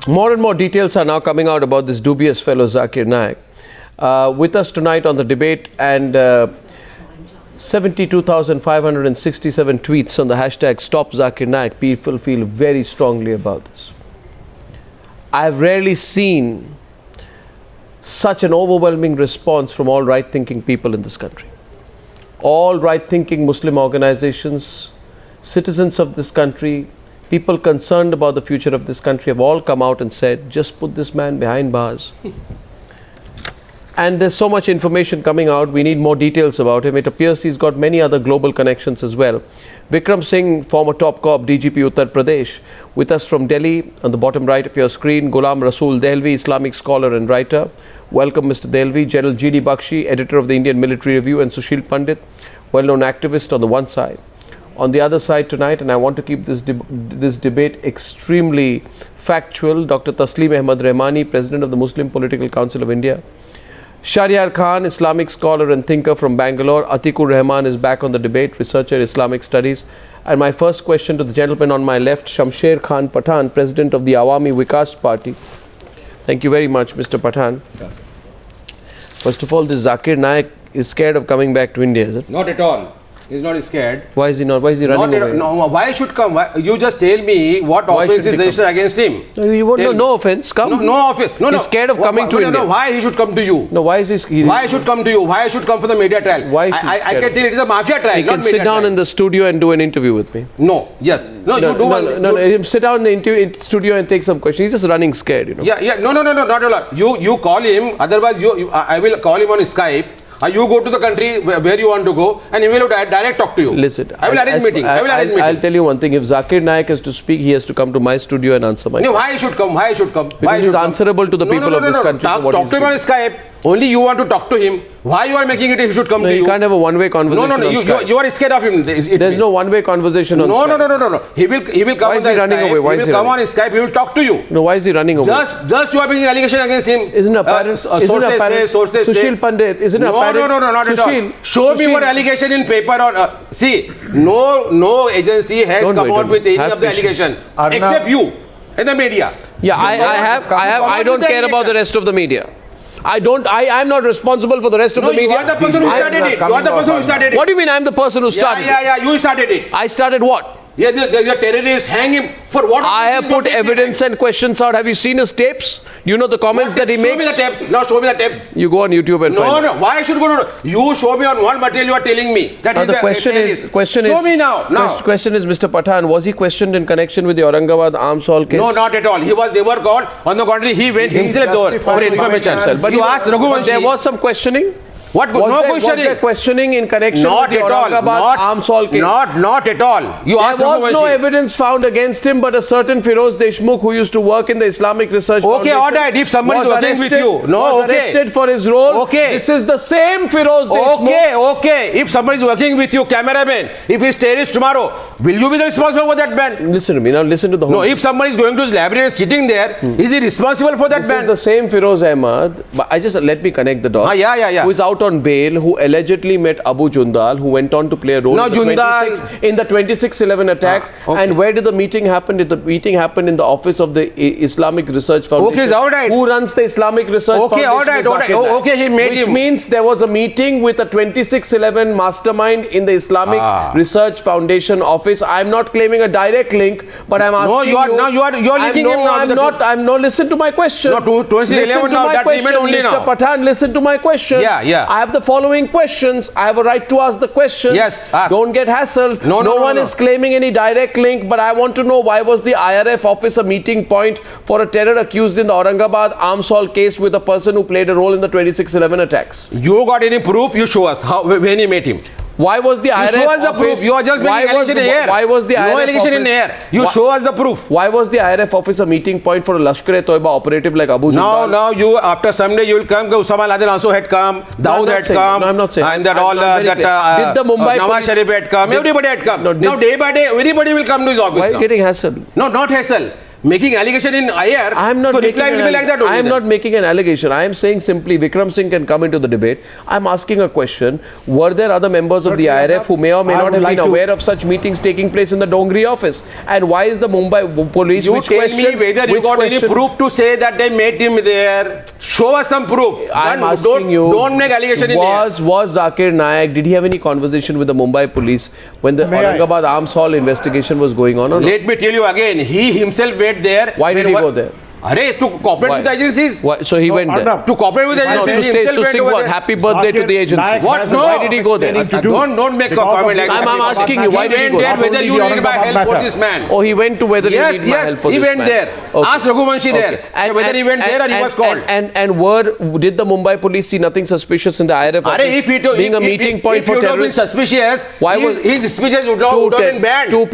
More and more details are now coming out about this dubious fellow Zakir Naik. With us tonight on the debate, and 72,567 tweets on the hashtag Stop Zakir Naik. People feel very strongly about this. I've rarely seen such an overwhelming response from all right-thinking people in this country. All right-thinking Muslim organizations, citizens of this country, people concerned about the future of this country have all come out and said, just put this man behind bars. And there's so much information coming out, we need more details about him. It appears he's got many other global connections as well. Vikram Singh, former top cop, DGP Uttar Pradesh, with us from Delhi, on the bottom right of your screen. Ghulam Rasool Dehlvi, Islamic scholar and writer. Welcome, Mr. Dehlvi. General G.D. Bakshi, editor of the Indian Military Review, and Sushil Pandit, well-known activist on the one side. On the other side tonight, and I want to keep this debate extremely factual, Dr Tasleem Ahmed Rehmani, President of the Muslim Political Council of India. Sharyar Khan, Islamic scholar and thinker from Bangalore. Atiq-ur-Rehman is back on the debate, researcher, Islamic Studies. And my first question to the gentleman on my left, Shamsher Khan Pathan, President of the Awami Vikas Party. Thank you very much, Mr. Pathan. Sir. First of all, this Zakir Naik is scared of coming back to India, is it? Not at all. He's not scared. Why is he not? Why is he running away? No, why should come? You just tell me what offence is registered against him. No offence. Come. No offence. No, he's scared of coming to India. No, why he should come to you? No, why is he? Why should come to you? Why should come for the media trial? Why? I can tell it is a mafia trial. He can sit down in the studio and do an interview with me. No. Yes. No. You do one. No. Sit down in the studio and take some questions. He's just running scared, you know. Yeah. No. Not at all. You call him. Otherwise, I will call him on Skype. You go to the country where you want to go, and he will direct talk to you. Listen, I will arrange meeting. I'll tell you one thing. If Zakir Naik has to speak, he has to come to my studio and answer my. No, why he should come? Why he should come? Because he's answerable to the people of this country. Talk to him on Skype. Only you want to talk to him. Why you are making it? He should come to you. You can't have a one-way conversation. No. You are scared of him. There's no one-way conversation on Skype. No. He will come. Why is he running away? Why is he come on Skype? He will talk to you. No, why is he running away? Just you are making allegation against him. Isn't apparent? Sources say. Sushil Pandit, isn't apparent? No, not at all. Show me one allegation in paper or see. No agency has come out with any of the allegation except you and the media. Yeah, I have. I don't care about the rest of the media. I'm not responsible for the rest of the media. You are the person who started it. What do you mean I'm the person who started it? Yeah, you started it. I started what? Yeah, there's a terrorist, hang him for what? I have put evidence and questions out. Have you seen his tapes? You know the comments that he makes? Show me the tapes. Now show me the tapes. You go on YouTube and find No, why should go to... You show me on what material you are telling me. That is the question is... Show me now. Question is, Mr. Pathan, was he questioned in connection with the Aurangabad arms assault case? No, not at all. They were called. On the contrary, he went himself for information. But you asked Raghuvanshi. There was some questioning? What? Was there questioning in connection with the Aurangabad arms assault case? Not at all. There was no evidence found against him, but a certain Feroz Deshmukh, who used to work in the Islamic Research Foundation, all right. If somebody is working with you, was arrested for his role. Okay. This is the same Feroz Deshmukh. Okay. If somebody is working with you, cameraman, if he is terrorist tomorrow, will you be responsible for that man? Listen to me. Now listen to the whole. No, if somebody is going to his library and sitting there, is he responsible for that man? This is the same Feroz Ahmed. Let me connect the dots. Yeah. Who is out on bail, who allegedly met Abu Jundal, who went on to play a role in the 26/11 attacks. And where did the meeting happen? The meeting happened in the office of the Islamic Research Foundation. Okay, all right. Who runs the Islamic Research Foundation? All right. Okay, he made Which means there was a meeting with a 26/11 mastermind in the Islamic Research Foundation office. I'm not claiming a direct link, but I'm asking you are linking him now. I'm not. Listen to my question. No, 26/11 now. That remained only now. Mr. Pathan, listen to my question. Yeah. I have the following questions. I have a right to ask the questions. Yes, ask. Don't get hassled. No one is claiming any direct link, but I want to know, why was the IRF office a meeting point for a terror accused in the Aurangabad arms assault case with a person who played a role in the 26/11 attacks? You got any proof? You show us when he met him. Why was the IRF show us the proof. You are just making allegation in the air. Why was the IRF no allegation in the air. You show us the proof. Why was the IRF office a meeting point for a Lashkar-e-Toiba operative like Abu Jundal? Now you, after someday you will come. Osama bin Laden also had come. Dawood had come. No, I'm not saying. And that all did the Mumbai Nawaz Sharif had come. Everybody had come. Now day by day, everybody will come to his office. Why are you getting hassled? No, not hassle. making allegation in air. I am not so making reply will be like that only. I am not making an allegation. I am saying simply Vikram Singh can come into the debate. I am asking a question. Were there other members of the IRF who may or may not have been aware of such meetings taking place in the Dongri office? And why is the Mumbai Police? You tell me whether you got any proof to say that they met him there. Show us some proof. I am asking you. Don't make allegation in air. Was Zakir Naik, did he have any conversation with the Mumbai Police when the Aurangabad Arms Hall investigation was going on? Or Let me tell you again. He himself went there. Why did he go there? To cooperate with the agencies. Why? So he went there. To cooperate with the agencies. To sing what? Happy birthday to the agencies. What? No. Why did he go there? Don't make a comment like that. I'm asking you, why did he go there? Whether you need my help for this man. Oh, he went to whether you need my help for this man. Yes, he went there. Ask Raghuvanshi there. Whether he went there or he was called. And did the Mumbai Police see nothing suspicious in the IRF office being a meeting point for terrorists? If it would have been suspicious, why was his speeches would have been banned. Two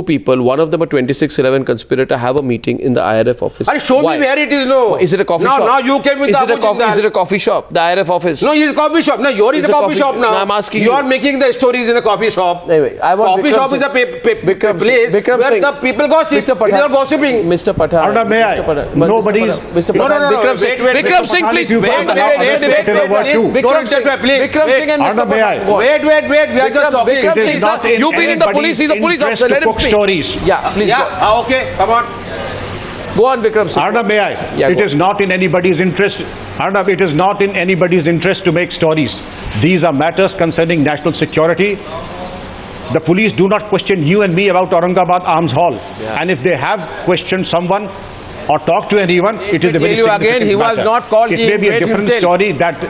people, one of them a 2611 conspirator, have a meeting in the IRF office. Show me where it is. No. Is it a coffee shop? Now you came with is it a coffee shop? The IRF office? No, it's a coffee shop. No, yours is a coffee shop now. No, I'm asking you. You are making the stories in the coffee shop. Anyway, I want coffee shop is a place where the people gossip. Mr. Pathan. They are gossiping. Mr. Pathan. May I? Nobody. Mr. Pathan. Vikram Singh. Vikram Singh, please. Vikram Singh, please. Vikram Singh and Mr. Pathan. Wait. We are just talking. Vikram Singh, sir. You've been in the police. He's a police officer. Let him speak. Yeah, please. Yeah. Okay. Come on. Go on, Vikram Singh. Arnab, may I? Yeah, it is not in anybody's interest. Arnab, it is not in anybody's interest to make stories. These are matters concerning national security. The police do not question you and me about Aurangabad Arms Hall. Yeah. And if they have questioned someone or talked to anyone, it is a very significant again, he was matter. not called. It may be a different story that...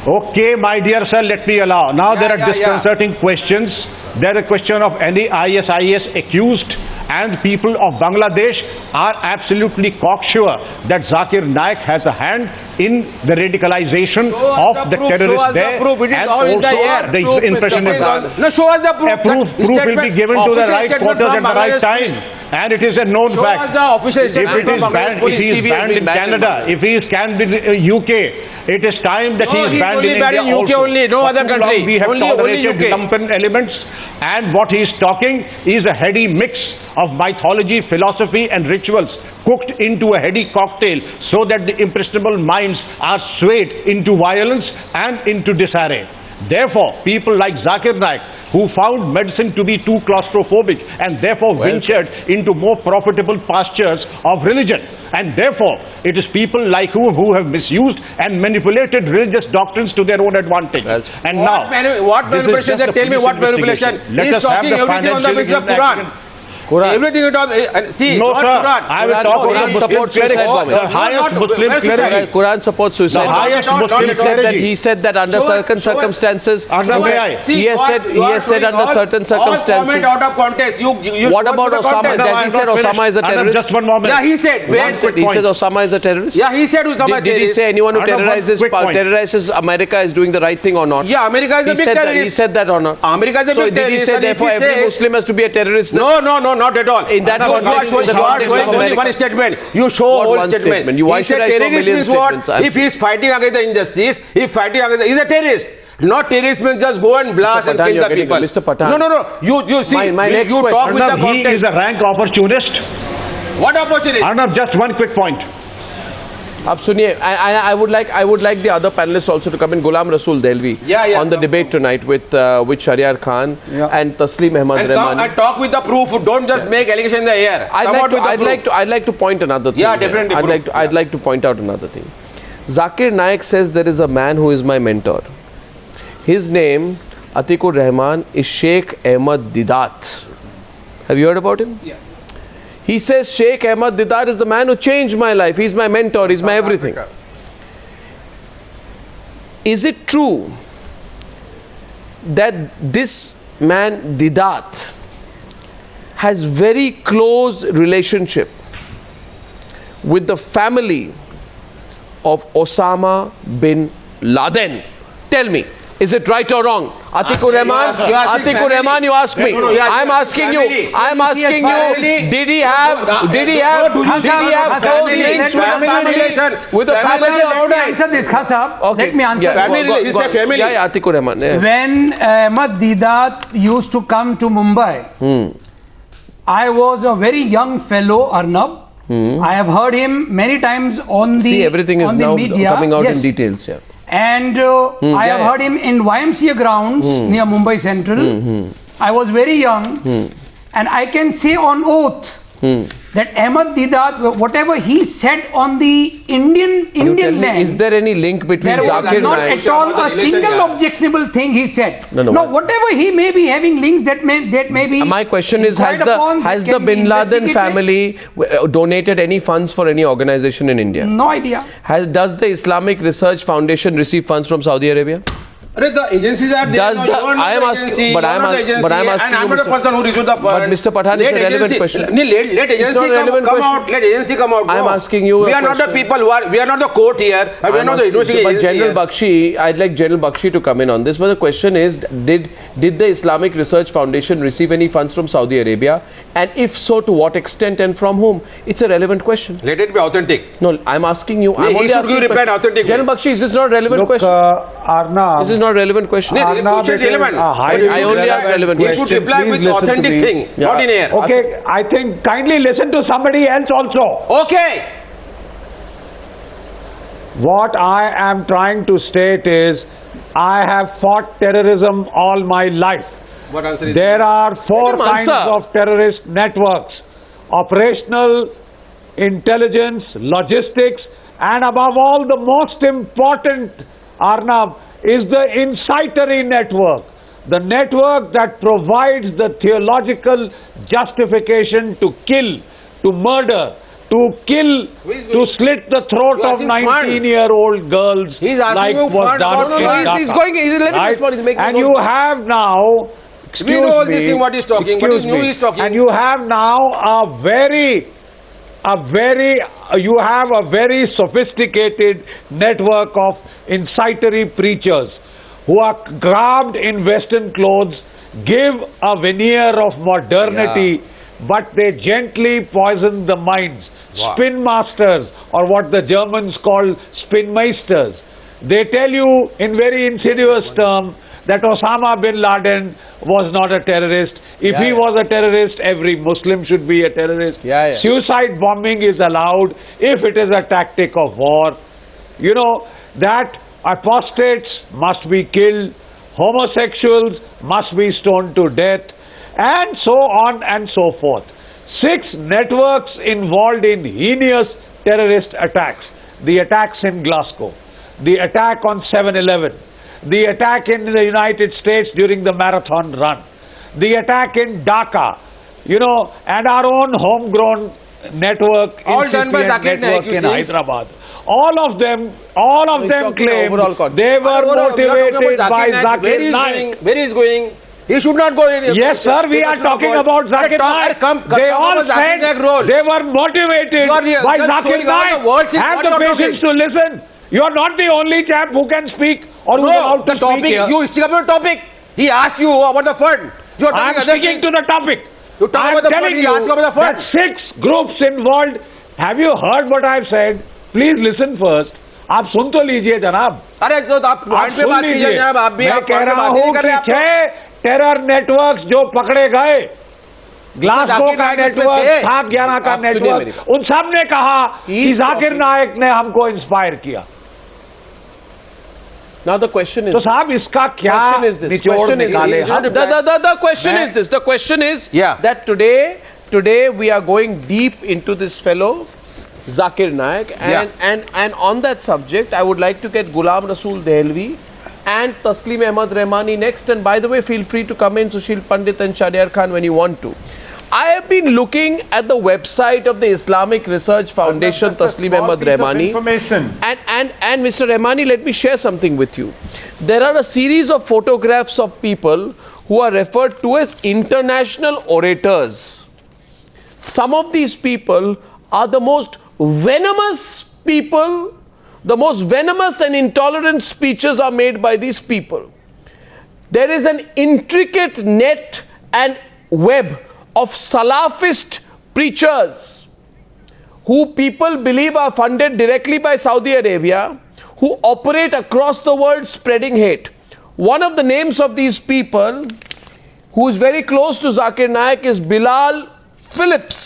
Okay, my dear sir, let me allow. Now there are disconcerting questions. There is a question of any ISIS accused, and people of Bangladesh are absolutely cocksure that Zakir Naik has a hand in the radicalization of the terrorists there, and also the impressionism. No, show us the proof. Proof will be given to the right quarters at the right time, and it is a known fact. If it is banned, if he is banned in Canada, if he is banned in UK, it is time that he is banned in India also. Only, no other country. We have tolerated lumpen elements, and what he is talking is a heady mix of mythology, philosophy and rituals cooked into a heady cocktail so that the impressionable minds are swayed into violence and into disarray. Therefore, people like Zakir Naik, who found medicine to be too claustrophobic and therefore ventured into more profitable pastures of religion. And therefore, it is people like who have misused and manipulated religious doctrines to their own advantage. And what manipulation? Tell me what manipulation. He is talking everything on the basis of Quran. Everything it was, see, no, not sir, Quran. I will talk Quran supports suicide bombing. The highest Muslim clergy. Quran supports suicide bombing. He said that under certain circumstances. He has said under certain circumstances. All comment out of context. What about Osama? Does he said Osama is a terrorist? Just one moment. Yeah, he said. He says Osama is a terrorist. Yeah, he said Osama is a terrorist. Did he say anyone who terrorizes America is doing the right thing or not? Yeah, America is a big terrorist. He said that or not? America is a big terrorist. So did he say therefore every Muslim has to be a terrorist? No, not at all. In that context, in the context of America. One statement. You show whole statement. Why should I show million statements? If he is fighting against the injustice, he's a terrorist. Not terrorist means just go and blast and kill the people. Mr. Pathan. No. You see, my next you talk with the context. He is a rank opportunist. What opportunist? Arnab, just one quick point. Ab suniye, I would like the other panelists also to come in. Ghulam Rasool Dehlvi on the debate tonight with Sharyar Khan and Tasleem Ahmed Rehmani. And talk with the proof. Don't just make allegation in the air. I'd like to point another thing. Yeah, definitely. I'd like to point out another thing. Zakir Naik says there is a man who is my mentor. His name, Atiq-ur-Rehman, is Sheikh Ahmed Didat. Have you heard about him? Yeah. He says Sheikh Ahmed Didat is the man who changed my life. He's my mentor. He's my everything. Is it true that this man Didat has very close relationship with the family of Osama bin Laden? Tell me. Is it right or wrong? Atiq-ur-Rehman, you ask me. I'm asking you. Did he have close links with the family of... Answer this, Khasab. Okay. Let me answer. Family. Yeah, Atiq-ur-Rehman. When Ahmed Didat used to come to Mumbai, I was a very young fellow, Arnab. I have heard him many times on the everything is now media. Coming out in details. Yeah. And I have heard him in YMCA grounds near Mumbai Central. I was very young, and I can say on oath that Ahmed Deedat, whatever he said on the Indian land, is there any link between there was Zakir not Naik? at all a single objectionable thing he said. No, whatever he may be having links that may be. My question is, has the Bin Laden family donated any funds for any organization in India? No idea. Does the Islamic Research Foundation receive funds from Saudi Arabia? The agencies are there. I am asking, but I am asking and I'm not the person who received the fund. But Mr. Pathan, it's a relevant question. Let agency come out. Let agency come out. I am asking you. We are not the people who are. We are not the court here. We are not the university agency. But General Bakshi, I'd like General Bakshi to come in on this. But the question is, did the Islamic Research Foundation receive any funds from Saudi Arabia? And if so, to what extent and from whom? It's a relevant question. Let it be authentic. No, I'm asking you. I'm only asking you. General Bakshi, is this not a relevant question? Arnab, this is not a relevant question. Relevant. I only ask relevant questions. You should reply with authentic thing, not in air. Okay, I think kindly listen to somebody else also. Okay. What I am trying to state is, I have fought terrorism all my life. What answer is there are 4 kinds of terrorist networks: operational, intelligence, logistics, and above all, the most important, Arnab, is the incitory network. The network that provides the theological justification to kill, to murder, to kill, to slit the throat of 19-year-old girls. He's asking you was done in Dhaka. He's going, let him respond, he's making and you have now, we know all this thing what he's talking, what is new he's talking. And you have now you have a very sophisticated network of incitory preachers who are garbed in Western clothes, give a veneer of modernity, but they gently poison the minds. Wow. Spin masters, or what the Germans call spinmeisters. They tell you in very insidious terms that Osama bin Laden was not a terrorist. If he was a terrorist, every Muslim should be a terrorist. Suicide bombing is allowed if it is a tactic of war. You know, that apostates must be killed, homosexuals must be stoned to death, and so on and so forth. 6 networks involved in heinous terrorist attacks. The attacks in Glasgow, the attack on 7/11, the attack in the United States during the marathon run, the attack in Dhaka, you know, and our own homegrown network, all done by Zakir Naik, in Hyderabad. All of them claim they were motivated by Zakir Naik. Where is going? He should not go in. Yes, sir, we are talking about Zakir Naik. They all said they were motivated by Zakir Naik. Have the patience to listen. You are not the only chap who can speak or who is allowed to speak here. You stick up your topic. He asked you about the fund. I am sticking to the topic. I am telling you that 6 groups involved. Have you heard what I have said? Please listen first. आप सुन तो लीजिए जनाब. अरे जो आप point पे बात कीजिए जनाब, आप भी मैं कह रहा हूँ कि 6 टेरर नेटवर्क्स जो पकड़े गए, ग्लासगो का नेटवर्क, 7/11 का नेटवर्क, उन सब ने कहा कि जाकिर नाइक ने हमको इंस्पायर किया. Now the question is, तो साहब इसका क्या निचोड़ निकाले? The question is this. The question is that today we are going deep into this fellow Zakir Naik, and on that subject I would like to get Ghulam Rasool Dehlvi and Tasleem Ahmed Rehmani next. And by the way, feel free to come in, Sushil Pandit and Sharyar Khan, when you want to. I have been looking at the website of the Islamic Research Foundation, Tasleem Ahmed Rehmani. And Mr. Rehmani, let me share something with you. There are a series of photographs of people who are referred to as international orators. Some of these people are the most venomous people. The most venomous and intolerant speeches are made by these people. There is an intricate net and web of Salafist preachers who people believe are funded directly by Saudi Arabia, who operate across the world spreading hate. One of the names of these people who is very close to Zakir Naik is Bilal Phillips.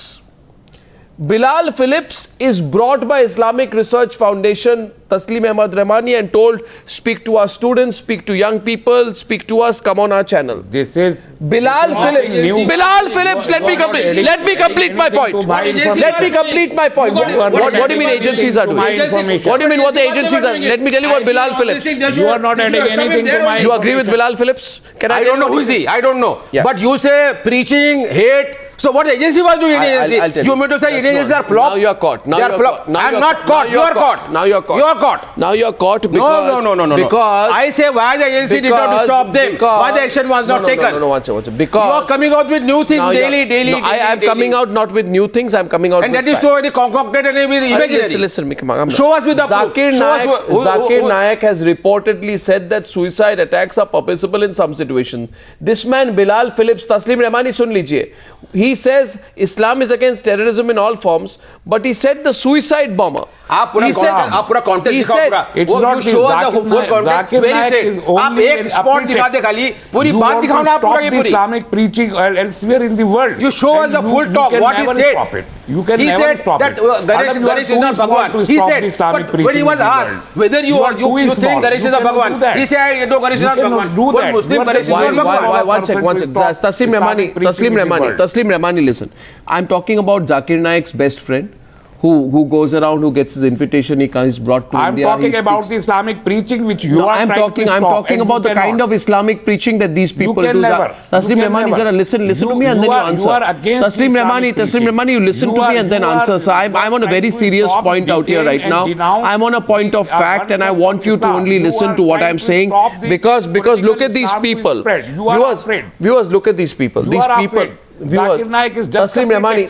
Bilal Phillips is brought by Islamic Research Foundation, Tasleem Ahmed Rehmani, and told, speak to our students, speak to young people, speak to us, come on our channel. This is Bilal Phillips. Bilal Phillips, let me complete my point. Let me complete my point. What do you mean agencies are doing? What do you mean what the agencies are doing? Let me tell you what Bilal Phillips. You are not adding anything to my. You agree with Bilal Phillips? I don't know who is he. I don't know. Yeah. But you say preaching, hate. So what the agency was doing? I'll tell you mean to say agencies are flop? Now you are caught. Now you're flop. I'm not caught. You are caught. Now you are caught. You are caught. Now you are caught because no. Because I say why the agency did not stop them. Why the action was not taken? No, one second. Because you are coming out with new things daily. I am coming out not with new things. I am coming out. And that is so very concocted and imaginary. Listen. Show us with the Zakir Naik has reportedly said that suicide attacks are permissible in some situations. This man Bilal Phillips, Tasleem Rehmani, sun lijiye. He says Islam is against terrorism in all forms, but he said the suicide bomber. He said it's not you show the full context. Very said. आप एक spot दिखा दे खाली पूरी बात दिखाओ ना पूरा ये पूरी. Islamic preaching elsewhere in the world. You show us the full talk. What he said. You can never stop it. Ganesh is not Bhagwan. He said, but when he was asked whether you think Ganesh is a Bhagwan, he said, no, Ganesh is not Bhagwan. For Muslim, Ganesh is not Bhagwan. One second. Tasleem Rehmani, listen. I'm talking about Zakir Naik's best friend, who goes around, who gets his invitation, he's brought to India. I'm talking about the Islamic preaching which you are I'm talking about the kind of Islamic preaching that these people do. Tasleem Rehmani, listen to me and then you answer. Tasleem Rehmani, you listen to me and then answer. So I'm on a very serious point out here right now. I'm on a point of fact and I want you to only listen to what I'm saying because look at these people. Viewers, look at these people. These people. Tasleem Rehmani,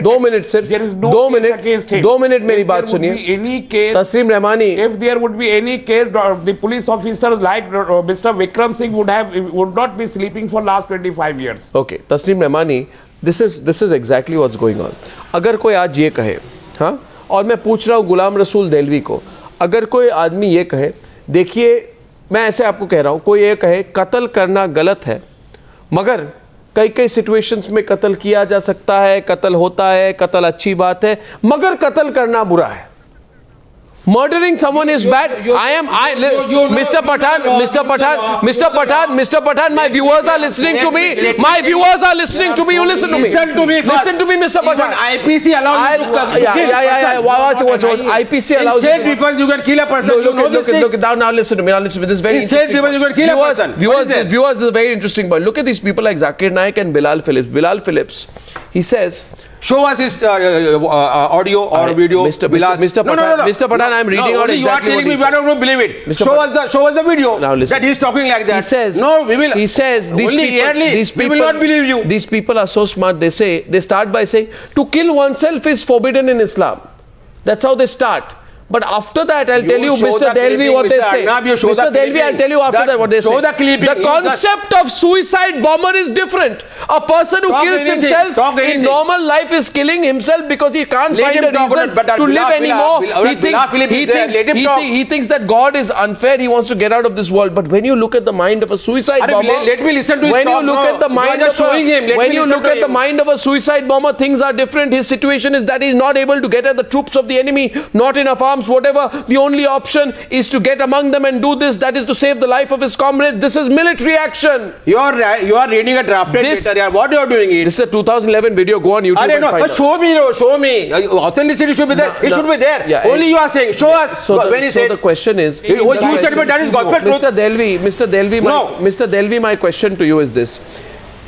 2 minutes sir. 2 minutes मेरी बात सुनिए. Tasleem Rehmani, if there would be any case, the police officers like Mr. Vikram Singh would not be sleeping for last 25 years. Okay, Tasleem Rehmani, this is exactly what's going on. अगर कोई आज ये कहे, हाँ, और मैं पूछ रहा हूँ गुलाम रसूल देहलवी को, अगर कोई आदमी ये कहे, देखिए मैं ऐसे आपको कह रहा हूँ, कोई ये कहे कत्ल करना गलत है, मगर कई सिचुएशंस में कत्ल किया जा सकता है, कत्ल होता है, कत्ल अच्छी बात है, मगर कत्ल करना बुरा है. Murdering someone is bad. Mr. Pathan, my viewers are listening to me. You listen to me. Listen to me, Mr. Pathan. IPC allows Watch. IPC allows you. In self-defense, you can kill a person. Look, now listen to me. This is very interesting. In self-defense, you can kill a person. Viewers, this is a very interesting point. Look at these people like Zakir Naik and Bilal Phillips. Bilal Phillips, he says, show us his audio or video. Mr. Pathan, I'm reading out exactly what he said. I don't believe it. Show us the video that he's talking like that. He says, we will not believe you. These people are so smart. They start by saying, to kill oneself is forbidden in Islam. That's how they start. But after that, I'll tell you, Mr. Dehlvi, what they say. Mr. Dehlvi, I'll tell you after that what they say. The concept of suicide bomber is different. A person who kills himself in normal life is killing himself because he can't find a reason to live anymore. He thinks that God is unfair. He wants to get out of this world. But when you look at the mind of a suicide bomber, let me listen to his talk. When you look at the mind of a suicide bomber, things are different. His situation is that he's not able to get at the troops of the enemy, not enough arms, whatever. The only option is to get among them and do this. That is to save the life of his comrades. This is military action. You are reading a drafted letter. What you are doing it? This is a 2011 video. Go on YouTube and find out. Show me. Authenticity should be there. It should be there. Yeah, only you are saying. Show us when he said. So the question is. You said that is gospel truth. Mr. Dehlvi, my question to you is this.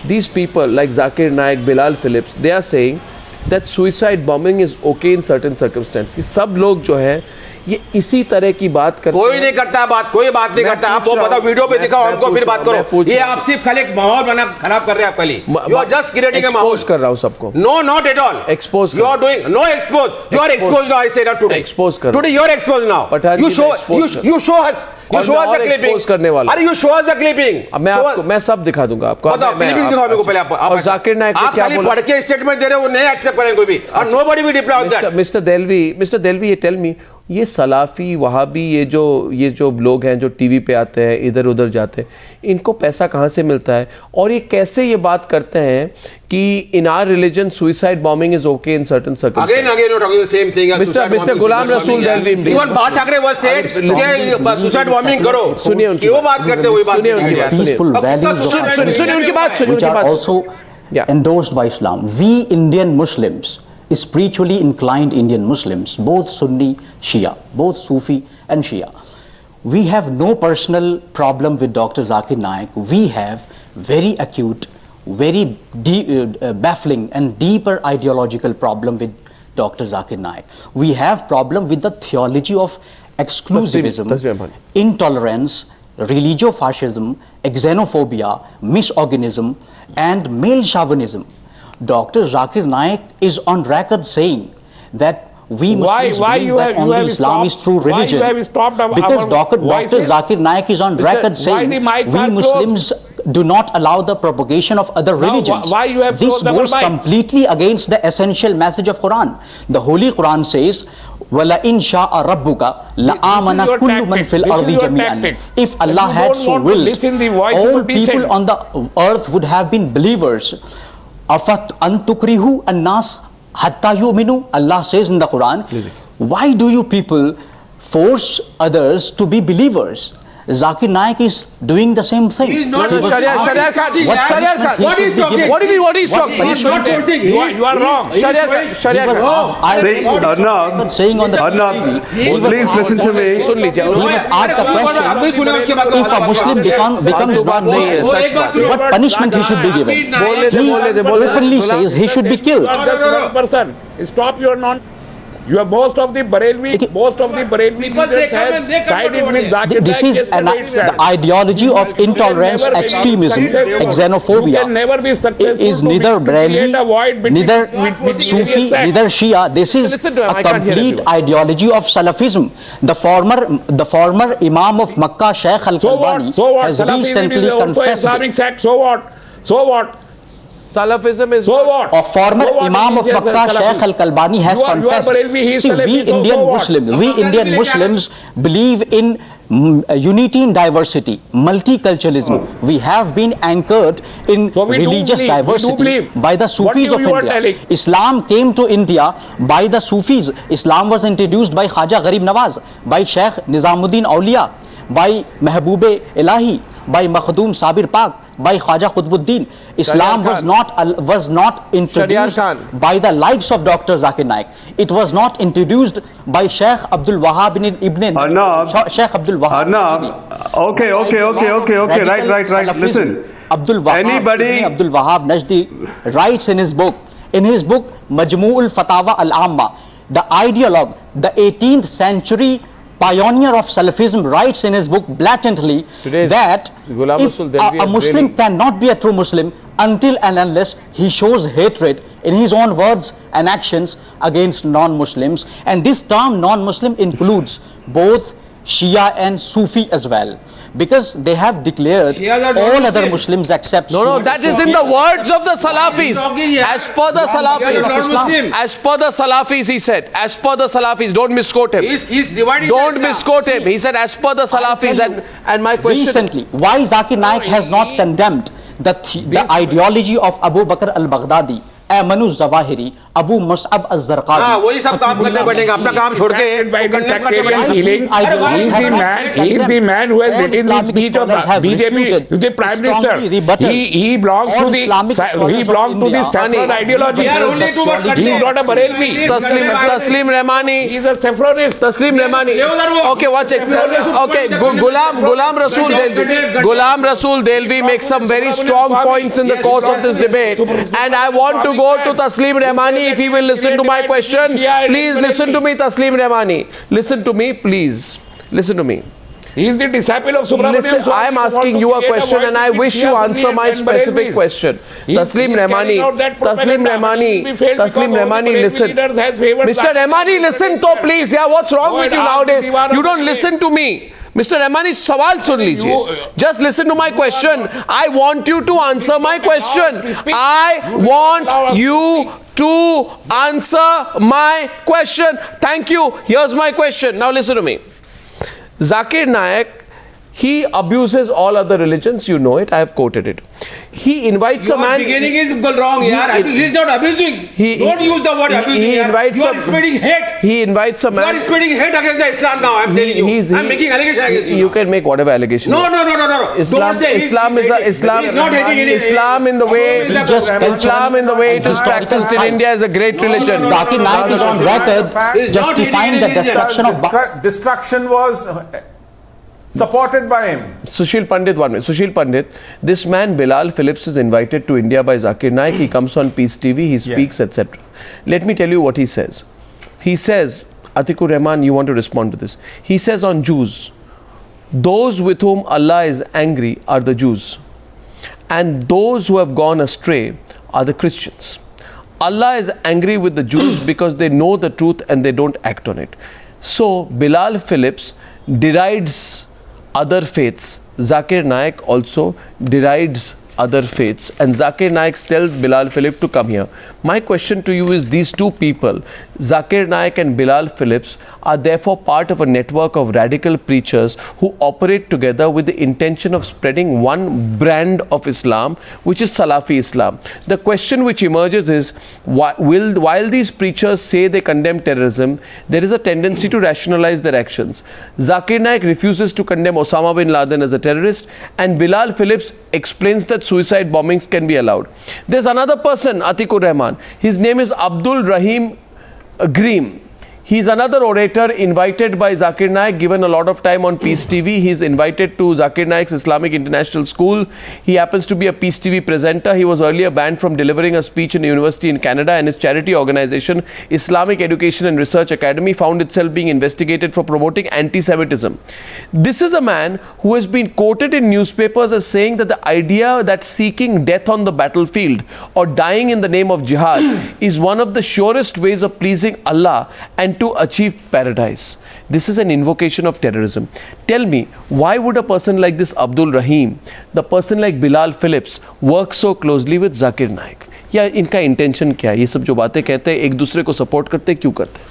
These people like Zakir Naik, Bilal Phillips, they are saying that suicide bombing is okay in certain circumstances. सब लोग जो है ये इसी तरह की बात करते हैं. कोई नहीं करता बात, कोई बात नहीं करता. आप वो बताओ वीडियो पे दिखाओ हमको फिर बात करो. ये आप सिर्फ खाली एक माहौल बना खराब कर रहे हैं आप खाली. You are just creating a माहौल. Expose कर रहा हूँ सबको. No, not at all. Expose. You are doing no expose. You are exposed now. I say that today. Expose कर. Today you are exposed now. You show us. You show us the clipping. करने वाला. अरे you show us the clipping. अब मैं सब दिखा दूंगा आपको. बताओ clipping दिखाओ मेरे को पहले आप. और जाकिर नाइक ने क्या बोला? आप खाली पढ़ के स्टेटमेंट दे रहे हो वो नहीं एक्सेप्ट करेंगे कोई भी. And nobody will reply on that. Mr. Dehlvi, you tell me. ये सलाफ़ी वहाबी ये जो लोग हैं जो टीवी पे आते हैं इधर उधर जाते हैं, इनको पैसा कहाँ से मिलता है और ये कैसे ये बात करते हैं कि in our religion suicide bombing is okay in certain circumstances? Again you're talking the same thing as Mr. Ghulam Rasool Dehlvi, even Bhat Thackeray was said कि suicide bombing करो, सुनिए उनकी वो बात करते हुए बात सुनिए उनकी बात peaceful values सुनिए उनकी बात which are also endorsed by Islam. We Indian Muslims, spiritually inclined Indian Muslims, both Sunni, Shia, both Sufi and Shia, we have no personal problem with Dr. Zakir Naik. We have very acute, very baffling and deeper ideological problem with Dr. Zakir Naik. We have problem with the theology of exclusivism, intolerance, religio-fascism, xenophobia, misogynism and male chauvinism. Dr. Zakir Naik is on record saying that we Muslims believe that only Islam is true religion. Because Dr. Zakir Naik is on record saying we Muslims do not allow the propagation of other religions. This goes completely against the essential message of Quran. The Holy Quran says, وَلَئِنْ شَاءَ رَبُّكَ لَآمَنَ كُلُّ مَنْ فِي الْأَرْضِ جَمِيعًا. If Allah had so willed, all people on the earth would have been believers. Afat antukrihu an-nas hatta yu'minu. Allah says in the Quran, why do you people force others to be believers? Zakir Naik is doing the same thing. He is not Sharyar Khan. What is talking? What do you mean what is talking? He is not forcing. You are wrong. Sharyar Khan. Saying on the Arnab, please listen to me. He was asked a question, if a Muslim becomes non-Muslim, what punishment he should be given? He openly says he should be killed. Person, stop your non. You have most of the Barelvi leaders have sided with Zakir Naik. This is the ideology of intolerance, extremism, xenophobia. Is neither Barelvi, neither Sufi, neither Shia. This is a complete ideology of Salafism. The former Imam of Makkah, Shaykh Al-Qalbani, has recently confessed. So what? Salafism is A former Imam of Makkah, Shaykh Al-Qalbani, has confessed. See, we Indian Muslims believe in unity in diversity, multiculturalism. We have been anchored in religious diversity by the Sufis of India. Islam came to India by the Sufis. Islam was introduced by Khaja Gharib Nawaz, by Sheikh Nizamuddin Auliya, by Mehboob Ilahi, by Makhdum Sabir Pak, by Khaja Qutbuddin. Islam was not introduced by the likes of Dr. Zakir Naik. It was not introduced by Sheikh Abdul Wahab ibn Arnab. Sheikh Abdul Wahab. Arnab. Okay. Right. Listen. Abdul Wahab Najdi writes in his book Majmu'ul Fatawa Al-Amma, the ideologue, the 18th century pioneer of Salafism, writes in his book blatantly that if a Muslim cannot be a true Muslim until and unless he shows hatred in his own words and actions against non-Muslims. And this term non-Muslim includes both Shia and Sufi as well, because they have declared all other Muslims except No, that is in the words of the Salafis. As per the Salafis. As per the Salafis, he said. As per the Salafis. Don't misquote him. He's dividing. Don't misquote him. He said as per the Salafis. And my question... Recently, why Zakir Naik has not condemned the ideology of Abu Bakr al-Baghdadi, Aymanu Zawahiri, Abu Mus'ab az-Zarqawi. हाँ, वही सब काम करने बैठेंगे, अपना काम छोड़ के he is the man who has written the speech of BJP to the Prime Minister. He belongs to the Saffron ideology. He is not a Barelvi. Tasleem Rehmani. He is a Saffronist. Tasleem Rehmani. Okay, watch it. Okay, Ghulam Rasool Dehlvi. Ghulam Rasool Dehlvi makes some very strong points in the course of this debate, and I want to go to Tasleem Rehmani if he will listen to my question. Please listen to me, Tasleem Rehmani. Listen to me, please. Listen to me. He is the disciple of Subramanian. Listen, I am asking you a question and I wish you answer my specific question. Tasleem Rehmani, listen. Mr. Rehmani, listen to please. Yeah, what's wrong with you nowadays? You don't listen to me. Mr. Rehmani, सवाल सुन लीजिए. Just listen to my question. I want you to answer my question. I want you to answer my question. Thank you. Here's my question. Now listen to me. Zakir Naik, he abuses all other religions. You know it. I have quoted it. He invites a man. Your beginning is wrong, yaar. He is not abusing. Don't use the word abusing. He invites you are spreading hate. He invites a man. You are spreading hate against the Islam now. I'm telling you. I'm making allegation against you. You can make whatever allegation. No. Islam, Don't say Islam is not hating Islam in the way. Islam in the way it is practiced in India is a great religion. Zakir Naik is on record justifying the destruction of Bakshi. Destruction was supported by him. Sushil Pandit, one minute. Sushil Pandit, this man Bilal Phillips is invited to India by Zakir Naik. He comes on Peace TV, he speaks, etc. Let me tell you what he says. He says, Atiq-ur-Rehman, you want to respond to this. He says on Jews, those with whom Allah is angry are the Jews, and those who have gone astray are the Christians. Allah is angry with the Jews because they know the truth and they don't act on it. So Bilal Phillips derides other faiths. Zakir Naik also derides other faiths, and Zakir Naik tells Bilal Phillips to come here. My question to you is, these two people, Zakir Naik and Bilal Phillips, are therefore part of a network of radical preachers who operate together with the intention of spreading one brand of Islam, which is Salafi Islam. The question which emerges is, while these preachers say they condemn terrorism, there is a tendency to rationalize their actions. Zakir Naik refuses to condemn Osama bin Laden as a terrorist, and Bilal Phillips explains that suicide bombings can be allowed. There's another person, Atiq-ur-Rehman. His name is Abdul Rahim Greem. He's another orator invited by Zakir Naik, given a lot of time on Peace TV. He's invited to Zakir Naik's Islamic International School. He happens to be a Peace TV presenter. He was earlier banned from delivering a speech in a university in Canada, and his charity organization, Islamic Education and Research Academy, found itself being investigated for promoting anti-Semitism. This is a man who has been quoted in newspapers as saying that the idea that seeking death on the battlefield or dying in the name of jihad is one of the surest ways of pleasing Allah and to achieve paradise. This is an invocation of terrorism. Tell me, why would a person like this Abdul Rahim, the person like Bilal Phillips, work so closely with Zakir Naik? या इनका intention क्या है? ये सब जो बातें कहते हैं, एक दूसरे को सपोर्ट करते हैं, क्यों करते हैं?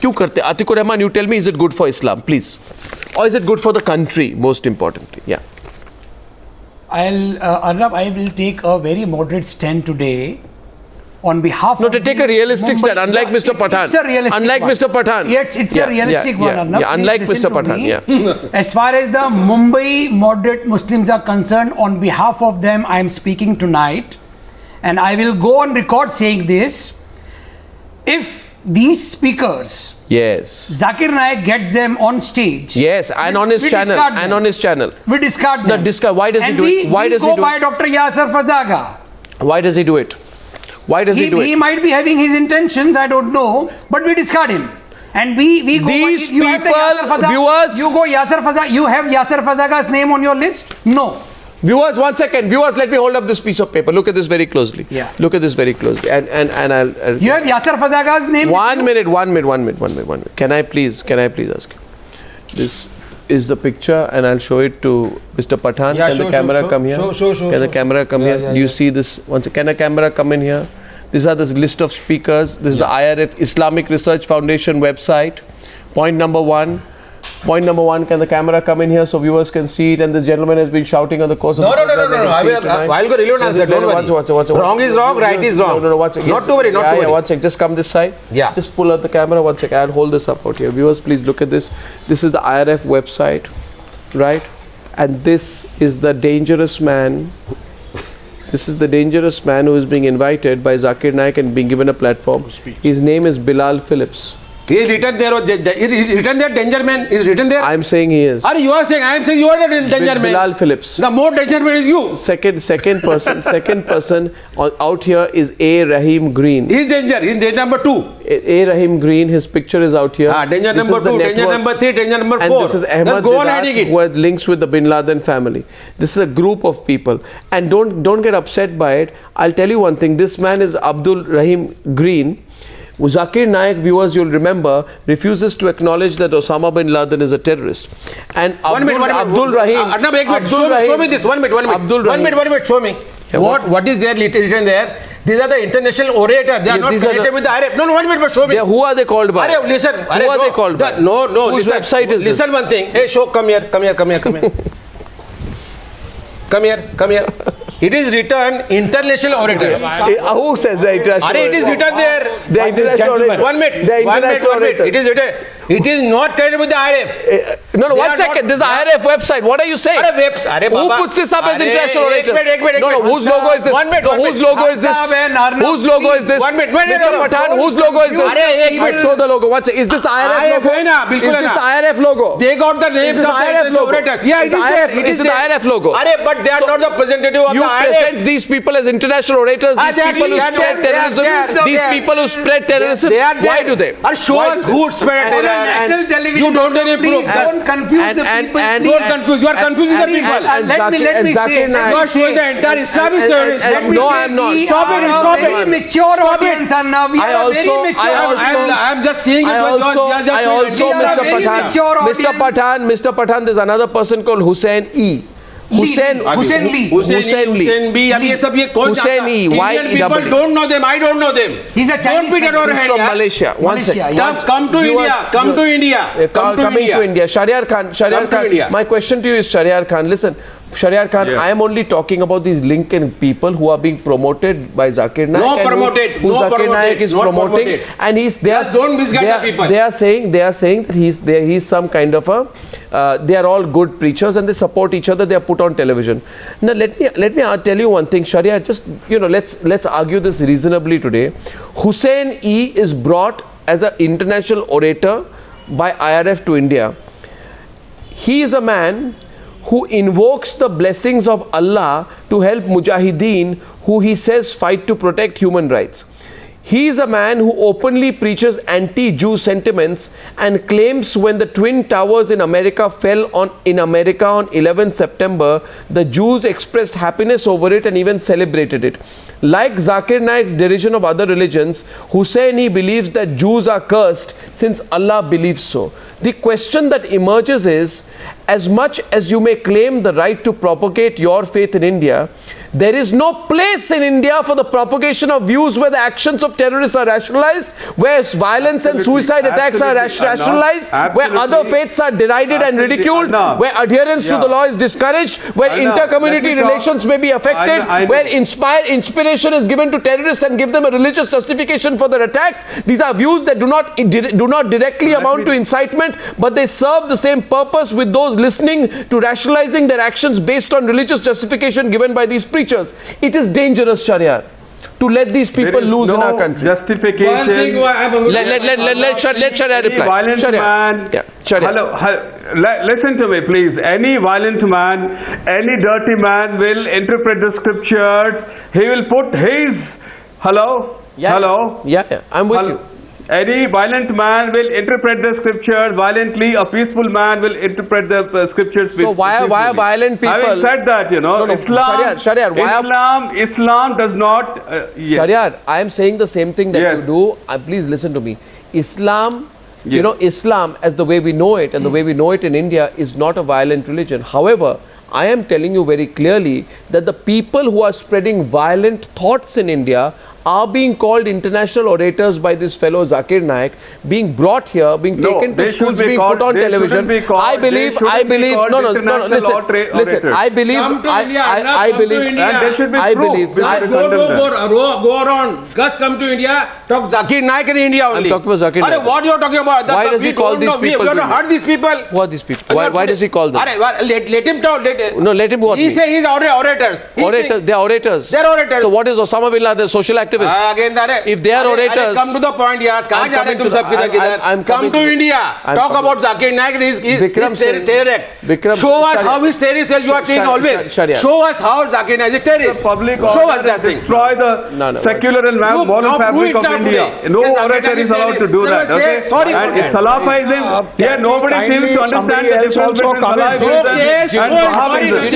क्यों करते हैं? Atiq-ur-Rehman, you tell me, is it good for Islam, please? Or is it good for the country, most importantly? Yeah. Arnab, I will take a very moderate stand today on behalf of... No, to take a realistic stand, unlike Mr. Pathan. It's a realistic unlike one. Mr. Pathan. Yes, it's a realistic one, Arnab. Yeah, unlike Mr. Pathan, As far as the Mumbai moderate Muslims are concerned, on behalf of them, I am speaking tonight. And I will go on record saying this. If these speakers... Yes. Zakir Naik gets them on stage. Yes, and on his channel. We discard them. Why does he do it? Why does he do it? And we go by Dr. Yasser Fazaga. Why does he do it? Why does he do it? He might be having his intentions, I don't know, but we discard him. And we go these by, people, viewers, you go Yasser Fazaga, you have Yasser Fazaga's name on your list? No. Viewers, 1 second. Viewers, let me hold up this piece of paper. Look at this very closely. Yeah. Look at this very closely. And I'll you have Yasser Fazaga's name? One minute. Can I please ask you? This is the picture, and I'll show it to Mr. Pathan. Yeah, can the camera come here? Can the camera come here? Do you see this? Once, can a camera come in here? These are the list of speakers. This is the IRF, Islamic Research Foundation website. Point number one, can the camera come in here so viewers can see it? And this gentleman has been shouting on the course of No. I'll go relevant answer. Don't worry. Wrong is wrong, right is wrong. No, one second. Not to worry. One second. Just come this side. Yeah. Just pull out the camera. 1 second. I'll hold this up out here. Viewers, please look at this. This is the IRF website, right? And this is the dangerous man. This is the dangerous man who is being invited by Zakir Naik and being given a platform. His name is Bilal Phillips. He is written there. Danger man. Is written there. I'm saying he is. You are saying. I am saying you are the danger man. Bilal Phillips. The more danger man is you. Second person out here is A. Rahim Green. He is danger. He is danger number 2. A. Rahim Green. His picture is out here. Danger number 2. Danger number 3. Danger number 4. And this is Ahmed Didat, who had links with the Bin Laden family. This is a group of people. And don't get upset by it. I'll tell you one thing. This man is Abdul Rahim Green. Zakir Naik, viewers, you'll remember, refuses to acknowledge that Osama bin Laden is a terrorist. And Abdul Rahim. Show me this. 1 minute. Show me. What is there written there? These are the international orators. They are not connected with the Arab. No, 1 minute, but show me. Who are they called by? Listen. Who are they called by? No. Whose website is this? Listen one thing. Hey, show, come here. Come here. It is written international orators. Who says the international It is written there. The international orators. 1 minute. It is written. It is not connected with the IRF. No, 1 second. This is the IRF website. What are you saying? Who puts this up as international orators? No, whose logo is this? Whose logo is this? Whose logo is this? 1 minute. Mr. Pathan, whose logo is this? Show the logo. 1 second. Is this the IRF logo? Is this the IRF logo? They got the names of the international orators. Yeah, it is there. Is it the IRF logo? But they are not the representative of the IRF. You present these people as international orators, these people who spread terrorism, these people who spread terrorism. Why do they? Show us who spread terrorism. You don't any proof. Don't confuse the people. Don't confuse. You are confusing the people. Let me say. You are showing the entire Islamic terrorism. No, I am not. Stop it. Very mature audience, Arnab. We are very mature. I am just saying. Mr. Pathan, there's another person called Hussein E. Hussein B. Hussein E. Why People don't know them. I don't know them. He's a Chinese He's from Malaysia. Come to India. Coming to India. Sharyar Khan. My question to you is, Sharyar Khan, listen. Sharyar Khan, I am only talking about these Lincoln people who are being promoted by Zakir Naik. Zakir Naik is promoting, and don't misguide the people. They are saying that he's some kind of a. They are all good preachers and they support each other. They are put on television. Now let me tell you one thing, Sharyar. Just let's argue this reasonably today. Hussein E is brought as an international orator by IRF to India. He is a man who invokes the blessings of Allah to help Mujahideen, who he says fight to protect human rights. He is a man who openly preaches anti-Jew sentiments and claims when the Twin Towers in America fell on 11 September, the Jews expressed happiness over it and even celebrated it. Like Zakir Naik's derision of other religions, Husseini believes that Jews are cursed since Allah believes so. The question that emerges is, as much as you may claim the right to propagate your faith in India, there is no place in India for the propagation of views where the actions of terrorists are rationalized, where violence and suicide attacks are rationalized, where other faiths are derided and ridiculed, where adherence to the law is discouraged, where intercommunity relations may be affected, where inspiration is given to terrorists and give them a religious justification for their attacks. These are views that do not directly amount to incitement, but they serve the same purpose with those listening to rationalizing their actions based on religious justification given by these preachers. It is dangerous, Sharyar, to let these people loose in our country. Justification. Let Sharyar reply. Hello. Listen to me, please. Any violent man, any dirty man will interpret the scriptures. He will put his. Hello. Yeah. I'm with you. Any violent man will interpret the scriptures violently. A peaceful man will interpret the scriptures. So why are violent people? Having said that, Islam does not. Sharyar, I am saying the same thing that you do. Please listen to me. Islam, Islam as the way we know it and the way we know it in India is not a violent religion. However, I am telling you very clearly that the people who are spreading violent thoughts in India are being called international orators by this fellow Zakir Naik, being brought here, being taken to schools, being put on television. I believe, listen, I believe, go around, Gus come to India, talk Zakir Naik in India only. I'm talking about Zakir Naik. What you are talking about? Why does he call these people? We have not heard these people. Who are these people? Why does he call them? Let him talk. Let him what? He says he's orators. They are orators. They are orators. So what is Osama bin Laden, social activist? If they are orators, come to the point, yaar. Come to India. Talk about Zakir Naik. His terrorist. Show us how his terrorist is. You are saying always. Show us how Zakir Naik is a terrorist. Show us that thing. Destroy the secular and moral fabric of India. No orator is allowed to do that. Okay? And Salafism. Here nobody seems to understand the difference between Salafism and Wahhabism.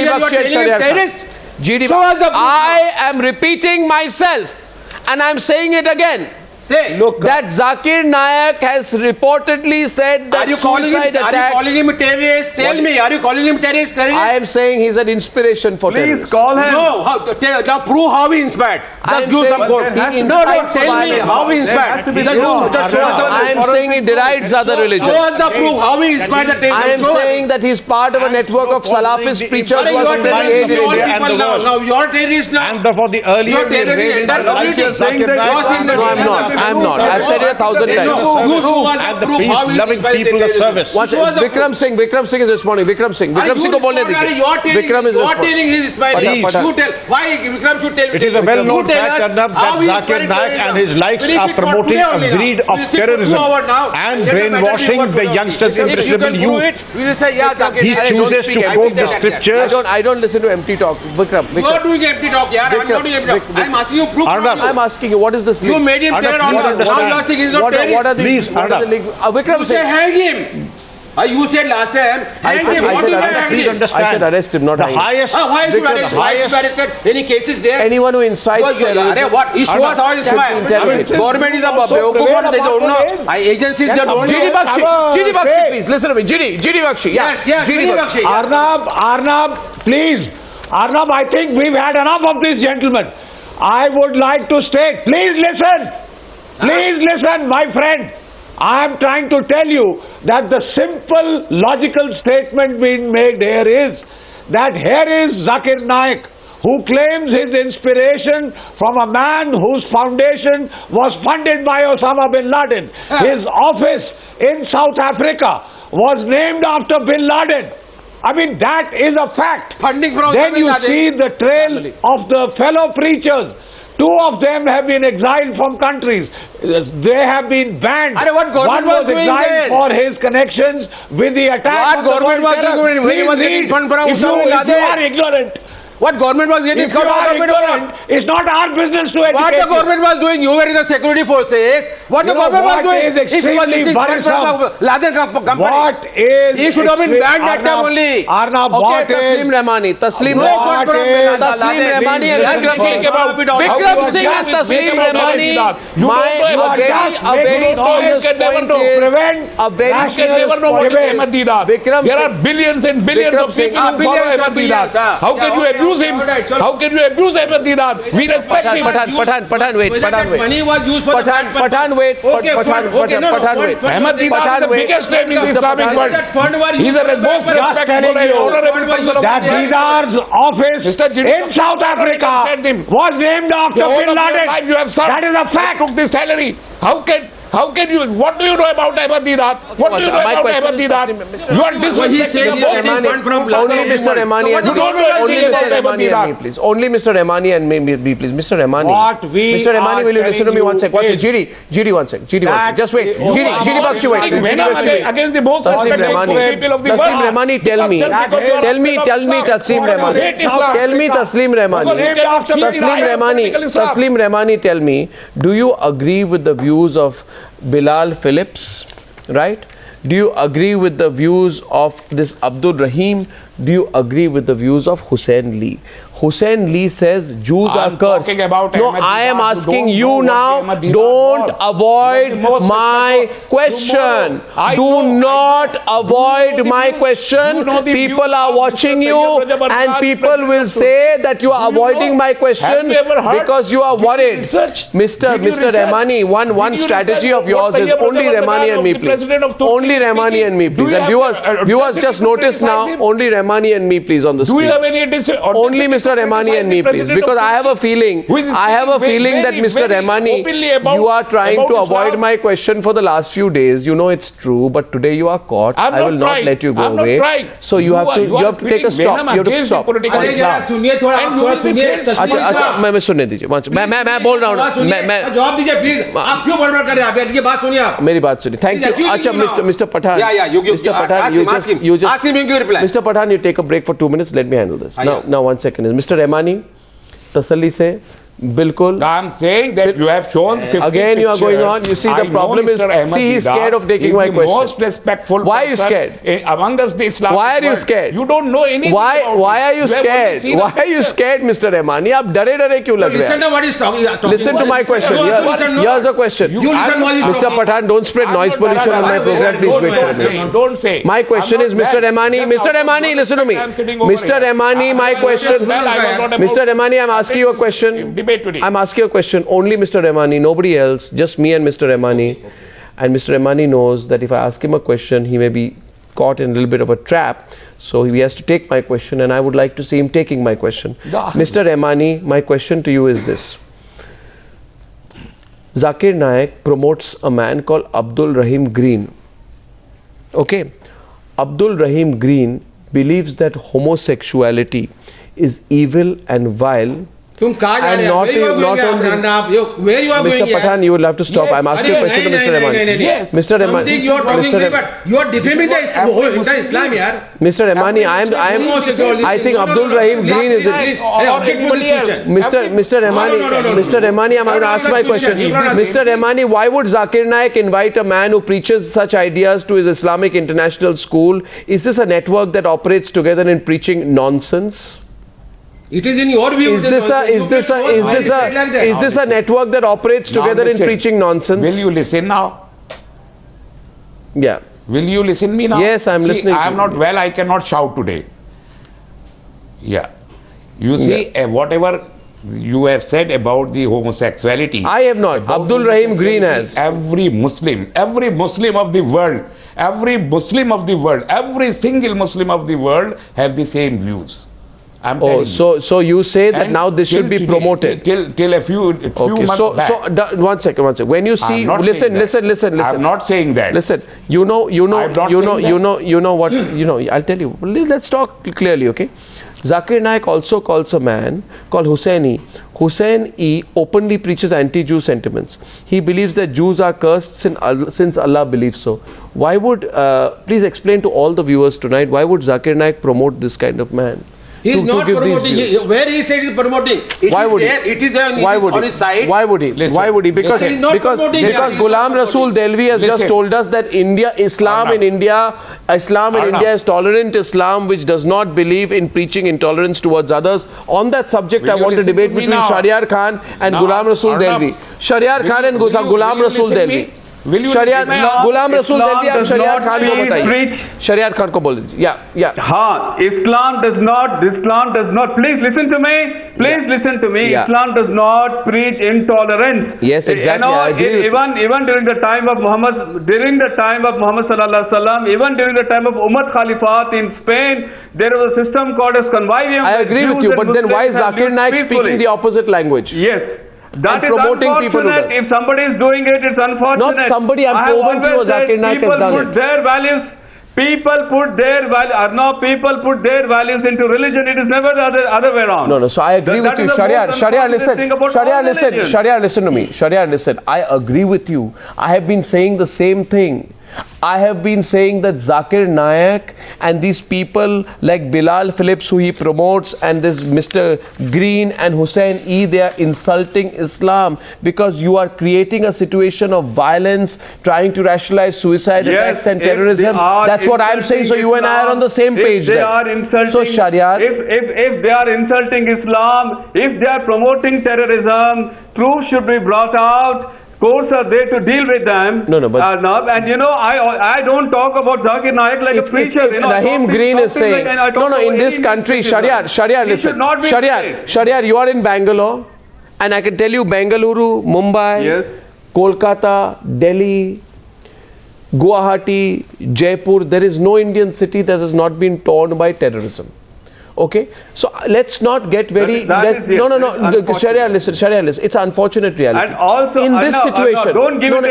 I am repeating myself and I am saying it again. Say. Look, that Zakir Naik has reportedly said that suicide attacks... Are you calling him a terrorist? Tell me, are you calling him terrorist? I am saying he's an inspiration for terrorists. Please call him. No, now prove how he inspired. Just do some quotes. No, tell me how he inspired. Just show us the I am saying he derides other religions. Show us the proof how he inspired the terrorists. I am saying that he's part of a network of Salafist preachers who are terrorists. Now you are terrorists now. And for the earlier I'm not. I've said it 1,000 times. You show us the proof how he inspired the terrorists. Vikram Singh is responding. Vikram Singh ko bolne dijiye. Vikram is responding. You are telling his inspiring. You tell. Why Vikram should tell? It is a well-known fact, Arnab, that Zakir Naik and his likes are promoting a breed of terrorism and brainwashing the youngsters in reasonable youth. He chooses to quote the scriptures. I don't listen to empty talk. Vikram. You are doing empty talk, yaar. I'm not doing empty talk. I'm asking you proof. I'm asking you, what is this link? You made him terror on now you are saying he's not terrorist. What are these? What are the link? Vikram Singh. Hang him. You said last time, hang him. What do you hang him? I said arrest him, not hang him. Why should arrest him? Why should be arrested? Any cases there? Anyone who incites terrorism. What? He shows how he inspired. Government is a bewakoof. They don't know. Agencies, they don't know. GD Bakshi, please. Listen to me. GD Bakshi. Yes, GD Bakshi. Arnab, please. Arnab, I think we've had enough of this gentleman. I would like to state, please listen, my friend. I am trying to tell you that the simple logical statement being made here is that here is Zakir Naik, who claims his inspiration from a man whose foundation was funded by Osama bin Laden. His office in South Africa was named after bin Laden. I mean, that is a fact. Then you see the trail of the fellow preachers. Two of them have been exiled from countries. They have been banned. One was exiled for his connections with the attack. What government was doing when he was getting fund from Osama bin Laden? If you are ignorant. What government was getting cut out of it? It's not our business to educate. What the government was doing? You were in the security forces. What the government was doing? If he was listening to Laden company, he should have been banned that time only. Arnab, okay, Tasleem Rehmani. Tasleem Rehmani and Vikram Singh and Tasleem Rehmani. A very serious point is a very serious point is there are billions and billions of people who follow Ahmed Deedat. How can you abuse him? How can you abuse Ahmed Deedat? We respect him. Pathan, wait. Money was used for Pathan, wait. Ahmed Deedat is the biggest name in the Islamic world. He's a most respectable and honorable person of that Deedat's office in South Africa was named after bin Laden. That is a fact. Took this salary. How can you? What do you know about Ahmed Deedat? What do you know about Ahmed Deedat? You are disrespecting only Mr. Rehmani and me, please. Only Mr. Rehmani and me, please. Mr. Rehmani. Mr. Rehmani, will you listen to me one sec? GD, one sec. Just wait. GD Bakshi, wait. Against the most respected people of the world. Tasleem Rehmani, tell me, Tasleem Rehmani, tell me, do you agree with the views of Bilal Phillips, right? Do you agree with the views of this Abdul Rahim? Do you agree with the views of Hussein Lee? Hussein Lee says Jews are cursed. No, I am asking you now, don't avoid my question. Do not avoid my question. People are watching you and people will say that you are avoiding my question because you are worried. Mr. Rehmani, one strategy of yours is only Rehmani and me, please. Only Rehmani and me, please. And viewers just notice now, only Rehmani and me, please, on the screen. Only Mr. Rehmani and me, please, because I have a feeling that Mr. Rehmani, you are trying to avoid my question for the last few days. You know it's true, but today you are caught. I will not let you go away. So you have to take a stop. You have to stop. मैं सुनने दीजिए. मैं बोल रहा हूँ. जवाब दीजिए please. आप क्यों बड़बड़ कर रहे हैं? ये बात सुनिए आप. मेरी बात सुनिए. Thank you. अच्छा, Mr. Pathan. Mr. Pathan, you just ask him to reply. Mr. Pathan, you take a break for 2 minutes. Let me handle this. Now 1 second. Mr. Rehmani, तसल्ली से Bilkul. I'm saying that you have shown 50 Again you are going on. You see, the problem is, see, he's scared of taking my question. Most respectful. Why are you scared? Among us, the Islamic Why are you scared? You don't know anything. Why are you scared? Why are you scared, Mr. Rehmani? Aap dare kyun lag rahe? Listen to what he's talking. Listen to my question. Here's a question. Mr. Pathan, don't spread noise pollution on my program. Please wait for a minute. Don't say. My question is, Mr. Rehmani. Mr. Rehmani, listen to me. Mr. Rehmani, my question. Mr. Rehmani, I'm asking you a question. I'm asking you a question. Only Mr. Rehmani, nobody else. Just me and Mr. Rehmani. And Mr. Rehmani knows that if I ask him a question, he may be caught in a little bit of a trap. So he has to take my question, and I would like to see him taking my question. Mr. Rehmani, my question to you is this. Zakir Naik promotes a man called Abdul Rahim Green. Okay. Abdul Rahim Green believes that homosexuality is evil and vile. Where you are Mr. Pathan, you will have to stop. I'm asking a question to Mr. Rehmani. Yes. Mr. Rehmani. You are talking but you are defaming the whole entire Islam here. Mr. Rehmani, I think Abdul Rahim Green is it. Mr. Rehmani, I'm going to ask my question. Mr. Rehmani, why would Zakir Naik invite a man who preaches such ideas to his Islamic International School? Is this a network that operates together in preaching nonsense? It is in your view. Is this a network that operates together in preaching nonsense? Will you listen now? Yeah. Will you listen me now? Yes, I'm listening. I am not well. I cannot shout today. Yeah. You see, whatever you have said about the homosexuality. I have not. Abdul Rahim Green has. Every Muslim of the world, every single Muslim of the world have the same views. So you say that now this should be promoted till a few months back. One second. When you see, listen. I'm not saying that. Listen, you know what, I'll tell you. Let's talk clearly, okay? Zakir Naik also calls a man called Hussein E openly preaches anti-Jew sentiments. He believes that Jews are cursed since Allah believes so. Why would, please explain to all the viewers tonight, why would Zakir Naik promote this kind of man? He is not promoting. Where he said he is promoting. Why would he? It is on his side. Why would he? Why would he? Because Ghulam Rasool Dehlvi has just told us that Islam in India is tolerant Islam which does not believe in preaching intolerance towards others. On that subject, I want to debate between Sharyar Khan and Ghulam Rasool Dehlvi. Sharyar Khan and Ghulam Rasool Dehlvi. Ghulam Rasool Dehlvi, आप Sharyar Khan को बताइए. Sharyar Khan को बोल दीजिए. Yeah. हाँ, Islam does not. Please listen to me. Yeah. Islam does not preach intolerance. Yes, exactly. I agree. Even during the time of Muhammad sallallahu alaihi wasallam, even during the time of Ummad Khalifat in Spain, there was a system called as convivium. I agree with you, but then why is Zakir Naik speaking the opposite language? Yes. That and promoting people who do. If somebody is doing it, it's unfortunate. Not somebody, I'm proven to you, Zakir Naik has done it. People put their values into religion. It is never the other way around. No. So I agree with you. Sharyar, listen to me. Sharyar, listen. I agree with you. I have been saying the same thing. I have been saying that Zakir Naik and these people like Bilal Phillips who he promotes and this Mr. Green and Hussein E, they are insulting Islam because you are creating a situation of violence, trying to rationalize suicide attacks and terrorism. That's what I am saying. So you and I are on the same page then. So Sharyar, if they are insulting Islam, if they are promoting terrorism, proof should be brought out. Courts are there to deal with them. But I don't talk about Zakir Naik like a preacher. Rahim Green is saying, in this country, Sharyar, listen. Sharyar, you are in Bangalore, and I can tell you Bengaluru, Mumbai, Kolkata, Delhi, Guwahati, Jaipur, there is no Indian city that has not been torn by terrorism. Okay, so let's not get very. Sharyar, listen. It's unfortunate reality. And also, in this situation, don't give it a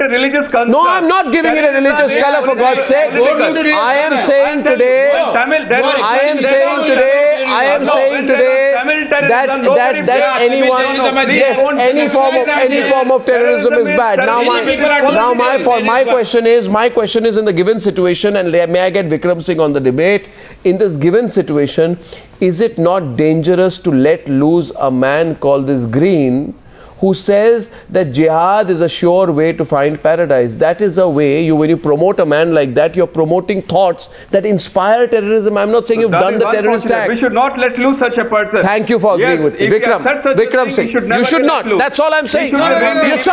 religious color. No, I'm not giving it a religious color, for God's sake. I am saying today that any form of terrorism is bad. Now my question is in the given situation, and may I get Vikram Singh on the debate. In this given situation, is it not dangerous to let loose a man called this Green, who says that jihad is a sure way to find paradise? That is a way, when you promote a man like that, you're promoting thoughts that inspire terrorism. I'm not saying you've done the terrorist act. We should not let loose such a person. Thank you for agreeing with me. Vikram Singh, you should not. That's all I'm saying. That's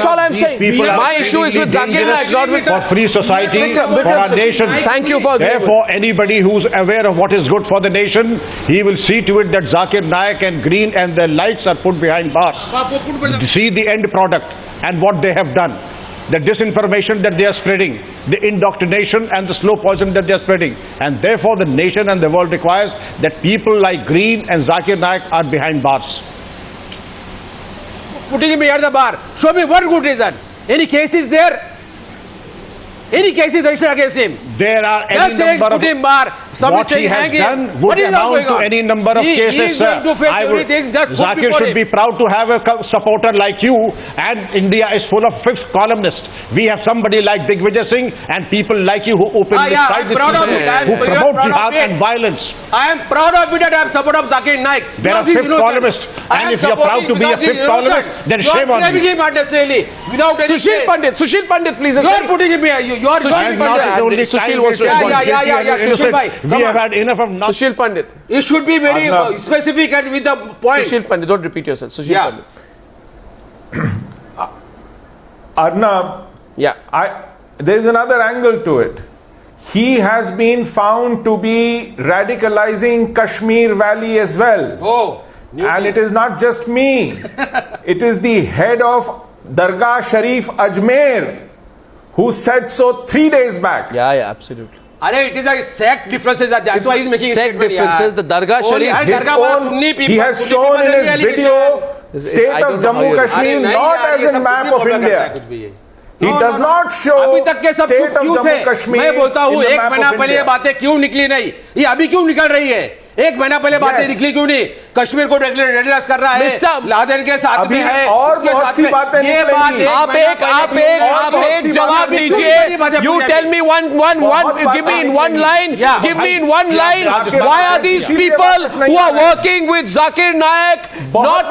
all I'm saying. My issue is with Zakir Naik, not with... For free society, for our nation. Thank you for agreeing. Therefore, anybody who's aware of what is good for the nation, he will see to it that Zakir Naik and Green and their likes are put behind bars. See the end product and what they have done. The disinformation that they are spreading, the indoctrination and the slow poison that they are spreading. And therefore the nation and the world requires that people like Green and Zakir Naik are behind bars. Putting him behind the bar. Show me one good reason. Any cases there? Any cases registered against him? There are any number of... What he has done would amount to any number of cases, sir. Zakir should be proud to have a supporter like you, and India is full of fifth columnists. We have somebody like Digvijay Singh and people like you who openly fight this country, who promote jihad and violence. I am proud of it that I am supporter of Zakir Naik. There are fifth columnists, and if you are proud to be a fifth columnist, then shame on you. Sushil Pandit, please. You are putting him here. You are Sushil Pandit. Sushil wants to respond. We have had enough of Sushil Pandit. It should be very specific and with the point. Sushil Pandit, don't repeat yourself. Sushil Pandit. Arnab, there is another angle to it. He has been found to be radicalizing Kashmir Valley as well. And it is not just me. It is the head of Dargah Sharif Ajmer who said so 3 days back. Yeah, absolutely. It is like sect differences. That's why he's making sect differences. The Dargah Sharif. He has shown in his video state of Jammu Kashmir not as a map of India. He does not show state of Jammu Kashmir in the map of India. एक महीना पहले बातें निकली क्यों नहीं? कश्मीर को रेडरेस कर रहा है, लादेन के साथ में है, और बहुत सी बातें निकलेंगी। आप एक जवाब दीजिए। You tell me give me in one line, why are these people who are working with Zakir Naik not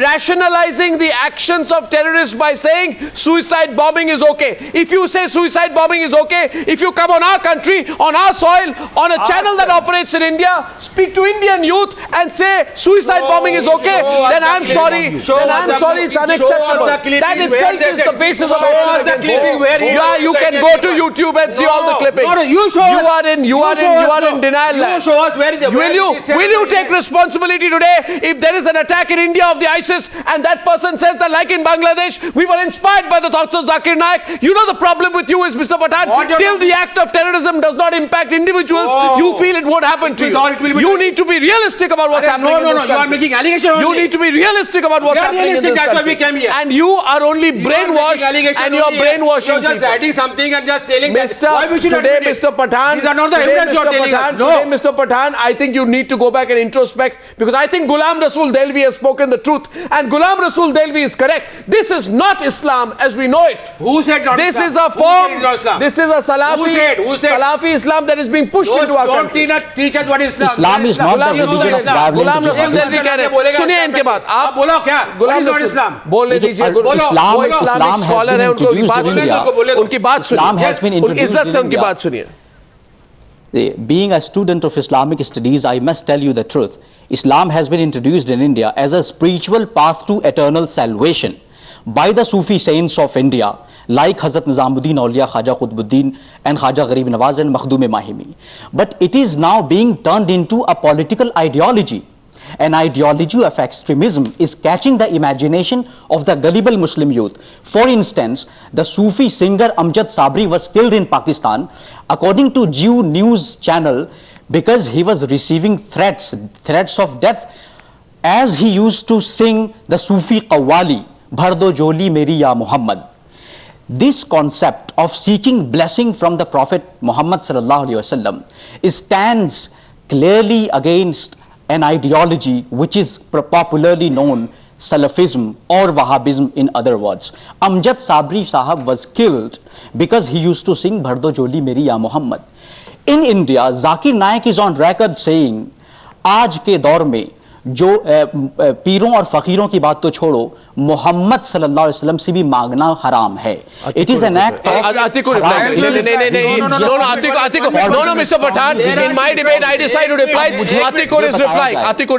rationalizing the actions of terrorists by saying suicide bombing is okay? If you say suicide bombing is okay, if you come on our country, on our soil, on a channel that operates in India, speak to Indian youth and say suicide bombing is okay, then I'm sorry. It's unacceptable. That itself is the basis of action. Yeah, you can go to YouTube and see all the clippings. You are in denial land. Will you take responsibility today if there is an attack in India of the ISIS and that person says that like in Bangladesh, we were inspired by the thoughts of Zakir Naik? You know the problem with you is, Mr. Pathan, till the act of terrorism does not impact individuals, you feel it won't happen to you. You need to be realistic about what's happening in this country. You are making allegations. You need to be realistic about what's happening in this country. And you are only brainwashed and you are brainwashing people. You're just writing something and just telling why we should today, Mr. Pathan, these are not the evidence you are telling us. Today, Mr. Pathan, I think you need to go back and introspect, because I think Ghulam Rasool Dehlvi has spoken the truth, and Ghulam Rasool Dehlvi is correct. This is not Islam as we know it. Who said not this Islam? Is a form. This is a Salafi. Who said? Salafi Islam that is being pushed into our country. Don't teach us what is Islam. Islam is not the religion of traveling Ghulam Rasool Dehlvi कह रहे हैं, सुनिए इनके बात, आप बोलो क्या? गुलाम रसूल इस्लाम बोलने दीजिए। वो इस्लामिक स्कॉलर है, उनकी बात सुनिए, इज्जत से उनकी बात सुनिए। Being a student of Islamic Studies, I must tell you the truth. Islam has been introduced in India as a spiritual path to eternal salvation by the Sufi saints of India, like Hazrat Nizamuddin Auliya, Khaja Qutbuddin and Khaja Gharib Nawaz and Makhdoom Mahimi. But it is now being turned into a political ideology. An ideology of extremism is catching the imagination of the gullible Muslim youth. For instance, the Sufi singer Amjad Sabri was killed in Pakistan, according to Jew news channel, because he was receiving threats of death, as he used to sing the Sufi Qawwali, Bhar do Joli Meri Ya Muhammad. This concept of seeking blessing from the Prophet Muhammad sallallahu alaihi wasallam stands clearly against an ideology which is popularly known Salafism or Wahhabism in other words. Amjad Sabri Sahab was killed because he used to sing Bhar do Joli Meri Ya Muhammad. In India, Zakir Naik is on record saying, आज के दौर में जो पीरों और फकीरों की बात तो छोड़ो, मोहम्मद सल्लल्लाहु अलैहि वसल्लम से भी मांगना हराम है. It is an act of Atiq-ur, no, Mr. Pathan. In my debate, I decide to reply. Atiq-ur is replying. Atiq-ur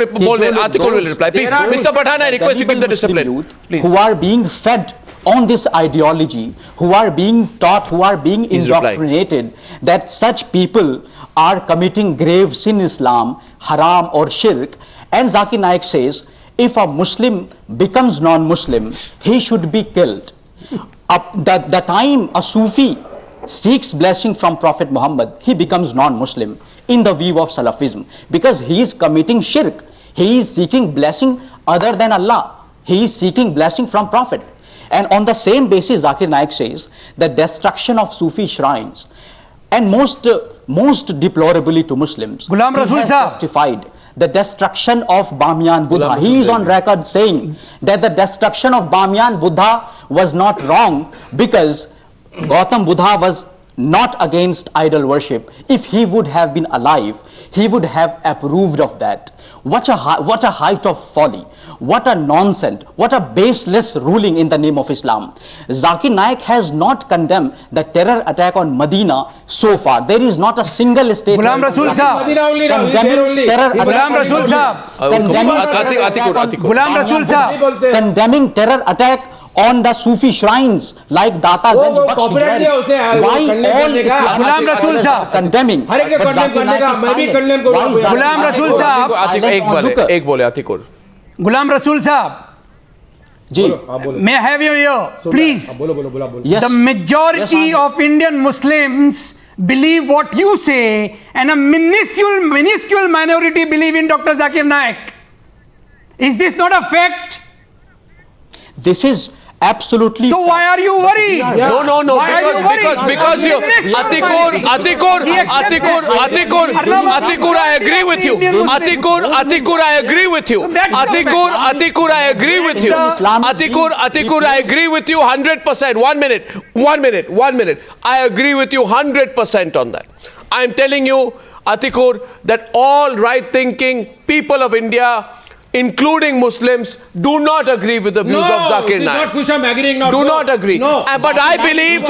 will reply. Please, Mr. Pathan, I request you keep the discipline. Please. Who are being fed on this ideology, who are being taught, who are being indoctrinated, that such people are committing grave sin in Islam, haram or shirk. And Zakir Naik says, if a Muslim becomes non-Muslim, he should be killed. The time a Sufi seeks blessing from Prophet Muhammad, he becomes non-Muslim in the view of Salafism, because he is committing shirk. He is seeking blessing other than Allah. He is seeking blessing from Prophet. And on the same basis, Zakir Naik says the destruction of Sufi shrines, and most deplorably to Muslims, Ghulam Rasool has justified the destruction of Bamiyan Buddha. He is on record saying that the destruction of Bamiyan Buddha was not wrong because Gautam Buddha was not against idol worship. If he would have been alive, he would have approved of that. What a height of folly. What a nonsense. What a baseless ruling in the name of Islam. Zakir Naik has not condemned the terror attack on Medina so far. There is not a single statement. Ghulam Rasool Sahab. Condemning terror attack on the Sufi shrines like Data Ganj, Bakshi. Why all Ghulam Rasool Sahab condemning? Ghulam Rasool Sahab. एक बोले Atiq-ur. Ghulam Rasool Sahab. May I have your ear, please? Yes. The majority of Indian Muslims believe what you say, and a minuscule minority believe in Dr. Zakir Naik. Is this not a fact? This is absolutely. So why are you worried? No, because you Atiq-ur, I agree with you. Atiq-ur, I agree with you. Atiq-ur, I agree with you. Atiq-ur, I agree with you 100%. 1 minute. I agree with you 100% on that. I am telling you, Atiq-ur, that all right-thinking people of India, including Muslims, do not agree with the views of Zakir Naik. Do not agree. But I believe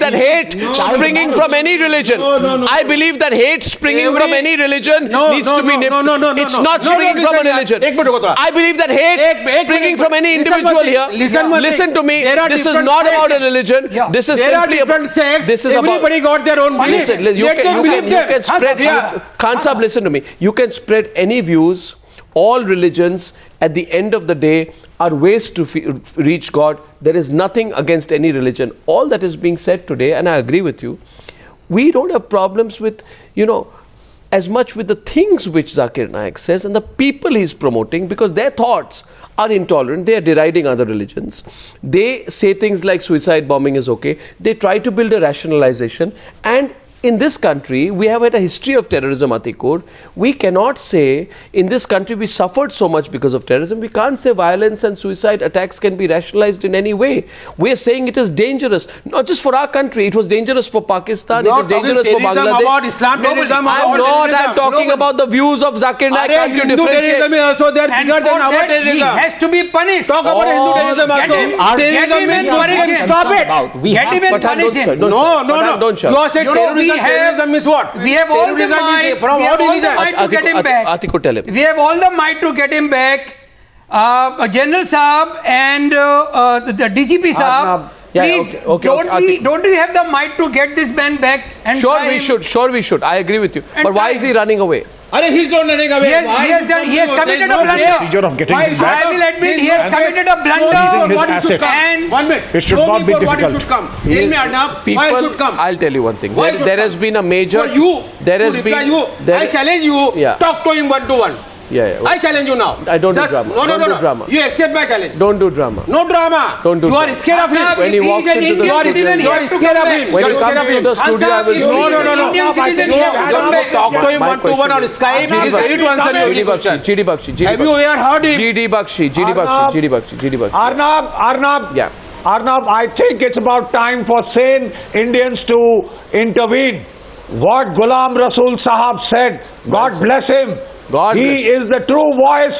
that hate springing from any religion. I believe that hate springing from any religion needs to be nipped. It's not springing from a religion. I believe that hate springing from any individual here. Listen to me. This is not about a religion. This is simply about. This is about. Everybody got their own belief. Listen, you can spread. Khan Sahab, listen to me. You can spread any views. All religions at the end of the day are ways to reach God. There is nothing against any religion. All that is being said today, and I agree with you, we don't have problems with, as much with the things which Zakir Naik says and the people he's promoting, because their thoughts are intolerant. They are deriding other religions. They say things like suicide bombing is okay. They try to build a rationalization, and in this country, we have had a history of terrorism, Atiq-ur. We cannot say in this country we suffered so much because of terrorism. We can't say violence and suicide attacks can be rationalized in any way. We are saying it is dangerous, not just for our country. It was dangerous for Pakistan. It is dangerous for Bangladesh. About Islam, terrorism, I'm talking about the views of Zakir Naik. Can't you differentiate? Terrorism is also there bigger than our terrorism. He has to be punished. Talk about Hindu terrorism also. Terrorism means stop it. Get him in punishment. No. Don't shout. You are saying terrorism is what? We have all the might. From what religion? To get him back. Atiq-ur, tell him. We have all the might to get him back. General Saab and the DGP Saab. Please, don't we have the might to get this man back? And Sure we should. I agree with you. But why is he running away? He's not running away. He has committed a blunder. I will admit he has committed a blunder. What it should come. 1 minute. It should not be what it difficult. should come. Tell me, Arnab, why it should come. I'll tell you one thing. Why it should There come? has been a major. For you, there has been. I challenge you. Talk to him 1-to-1. I challenge you now. I don't do drama. Don't do drama. You accept my challenge. Don't do drama. No drama. Don't do You are drama. scared of him. When he walks into the you are scared of him. When he comes to the studio, I will No. Indian citizen, Talk to him 1-to-1 on Skype. He is ready to answer your question. GD Bakshi. Have you ever heard him? GD Bakshi. Arnab. Yeah. Arnab, I think it's about time for sane Indians to intervene. What Ghulam Rasool Sahab said, God bless him. He is the true voice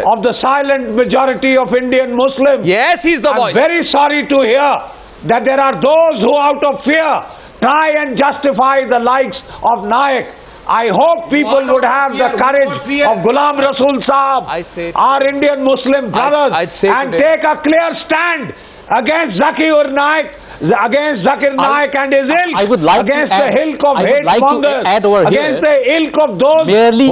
of the silent majority of Indian Muslims. Yes, he's the voice. I'm very sorry to hear that there are those who out of fear try and justify the likes of Naik. I hope people would have the courage of Ghulam Rasool Sahab, our Indian Muslim brothers, and take a clear stand against Zakir Naik, against Zakir Naik and his ilk, against the ilk of hate mongers, against the ilk of those merely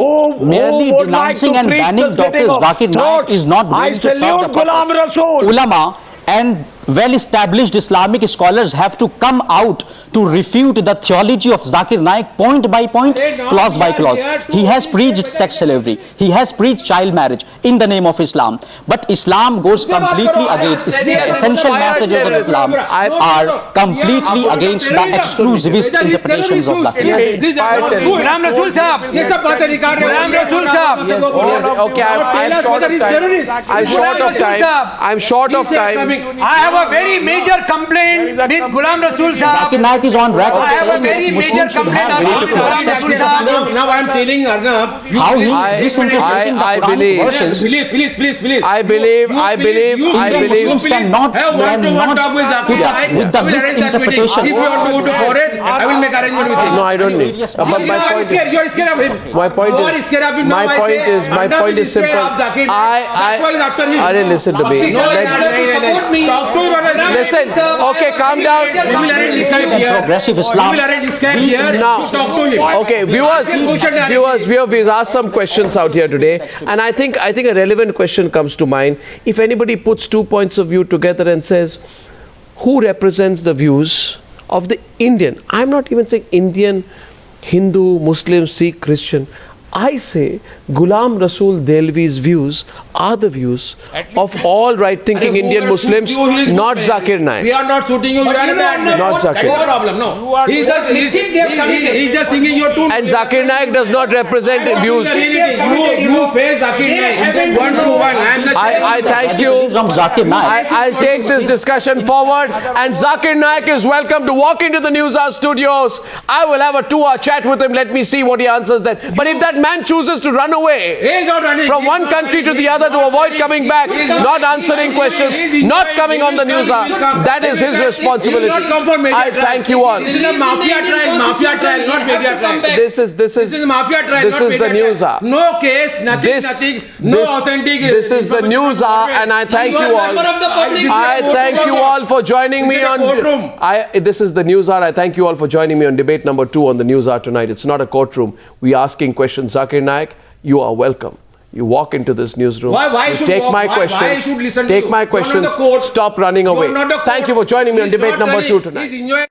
who denouncing like to and banning Dr. Zakir Naik is not going to solve the Ghulam purpose. Rasool. Ulama and well-established Islamic scholars have to come out to refute the theology of Zakir Naik point by point, clause by clause. He has preached sex slavery. He has preached child marriage in the name of Islam. But Islam goes completely against the essential messages of Islam are completely against the exclusivist interpretations of Zakir Naik. Ghulam Rasool Sahab. Ghulam Rasool Sahab. Okay, I'm short of time. I'm short of time. I have a very major complaint with Ghulam Rasool Sahab. Zakir Naik is on record. I have a very major complaint about Ghulam Rasool Sahab. Now I am telling Arnab, how he is misinterpreting the Quranic verses. Please. I believe. Muslims cannot put up with the misinterpretation. If you want to go to foreign, I will make arrangement with him. No, I don't need. But you are scared of him. My point is simple. I listen to me. Talk to him. Listen. Okay, calm down. We will arrange this guy here. Progressive Islam. We will arrange this guy here now. to talk to him. Okay, viewers, we've asked some questions out here today, and I think a relevant question comes to mind. If anybody puts 2 points of view together and says, who represents the views of the Indian? I'm not even saying Indian, Hindu, Muslim, Sikh, Christian. I say Ghulam Rasool Dehlvi's views are the views of all right-thinking Indian Muslims, not Zakir Naik. We are not shooting you. You are not Zakir. No problem. No. He's just singing your tune. And Zakir Naik does not represent views. You face Zakir Naik. 1 to 1. I thank you. I'll take this discussion forward, and Zakir Naik is welcome to walk into the Newshour studios. I will have a 2-hour chat with him. Let me see what he answers then. But if that man chooses to run away from one country to the other to avoid coming back, not answering questions, not coming on the Newshour, that is his responsibility. I thank you all. This is a mafia trial, not media trial. This is a mafia trial. This is the Newshour. No case, nothing, no authentic. This is the Newshour, and I thank you all. I thank you all for joining me on. This is the Newshour. I thank you all for joining me on debate number 2 on the Newshour tonight. It's not a courtroom. We are asking questions. Zakir Naik, you are welcome. You walk into this newsroom. Why should take my questions. Take my questions. Stop running away. Thank you for joining me on debate number 2 tonight.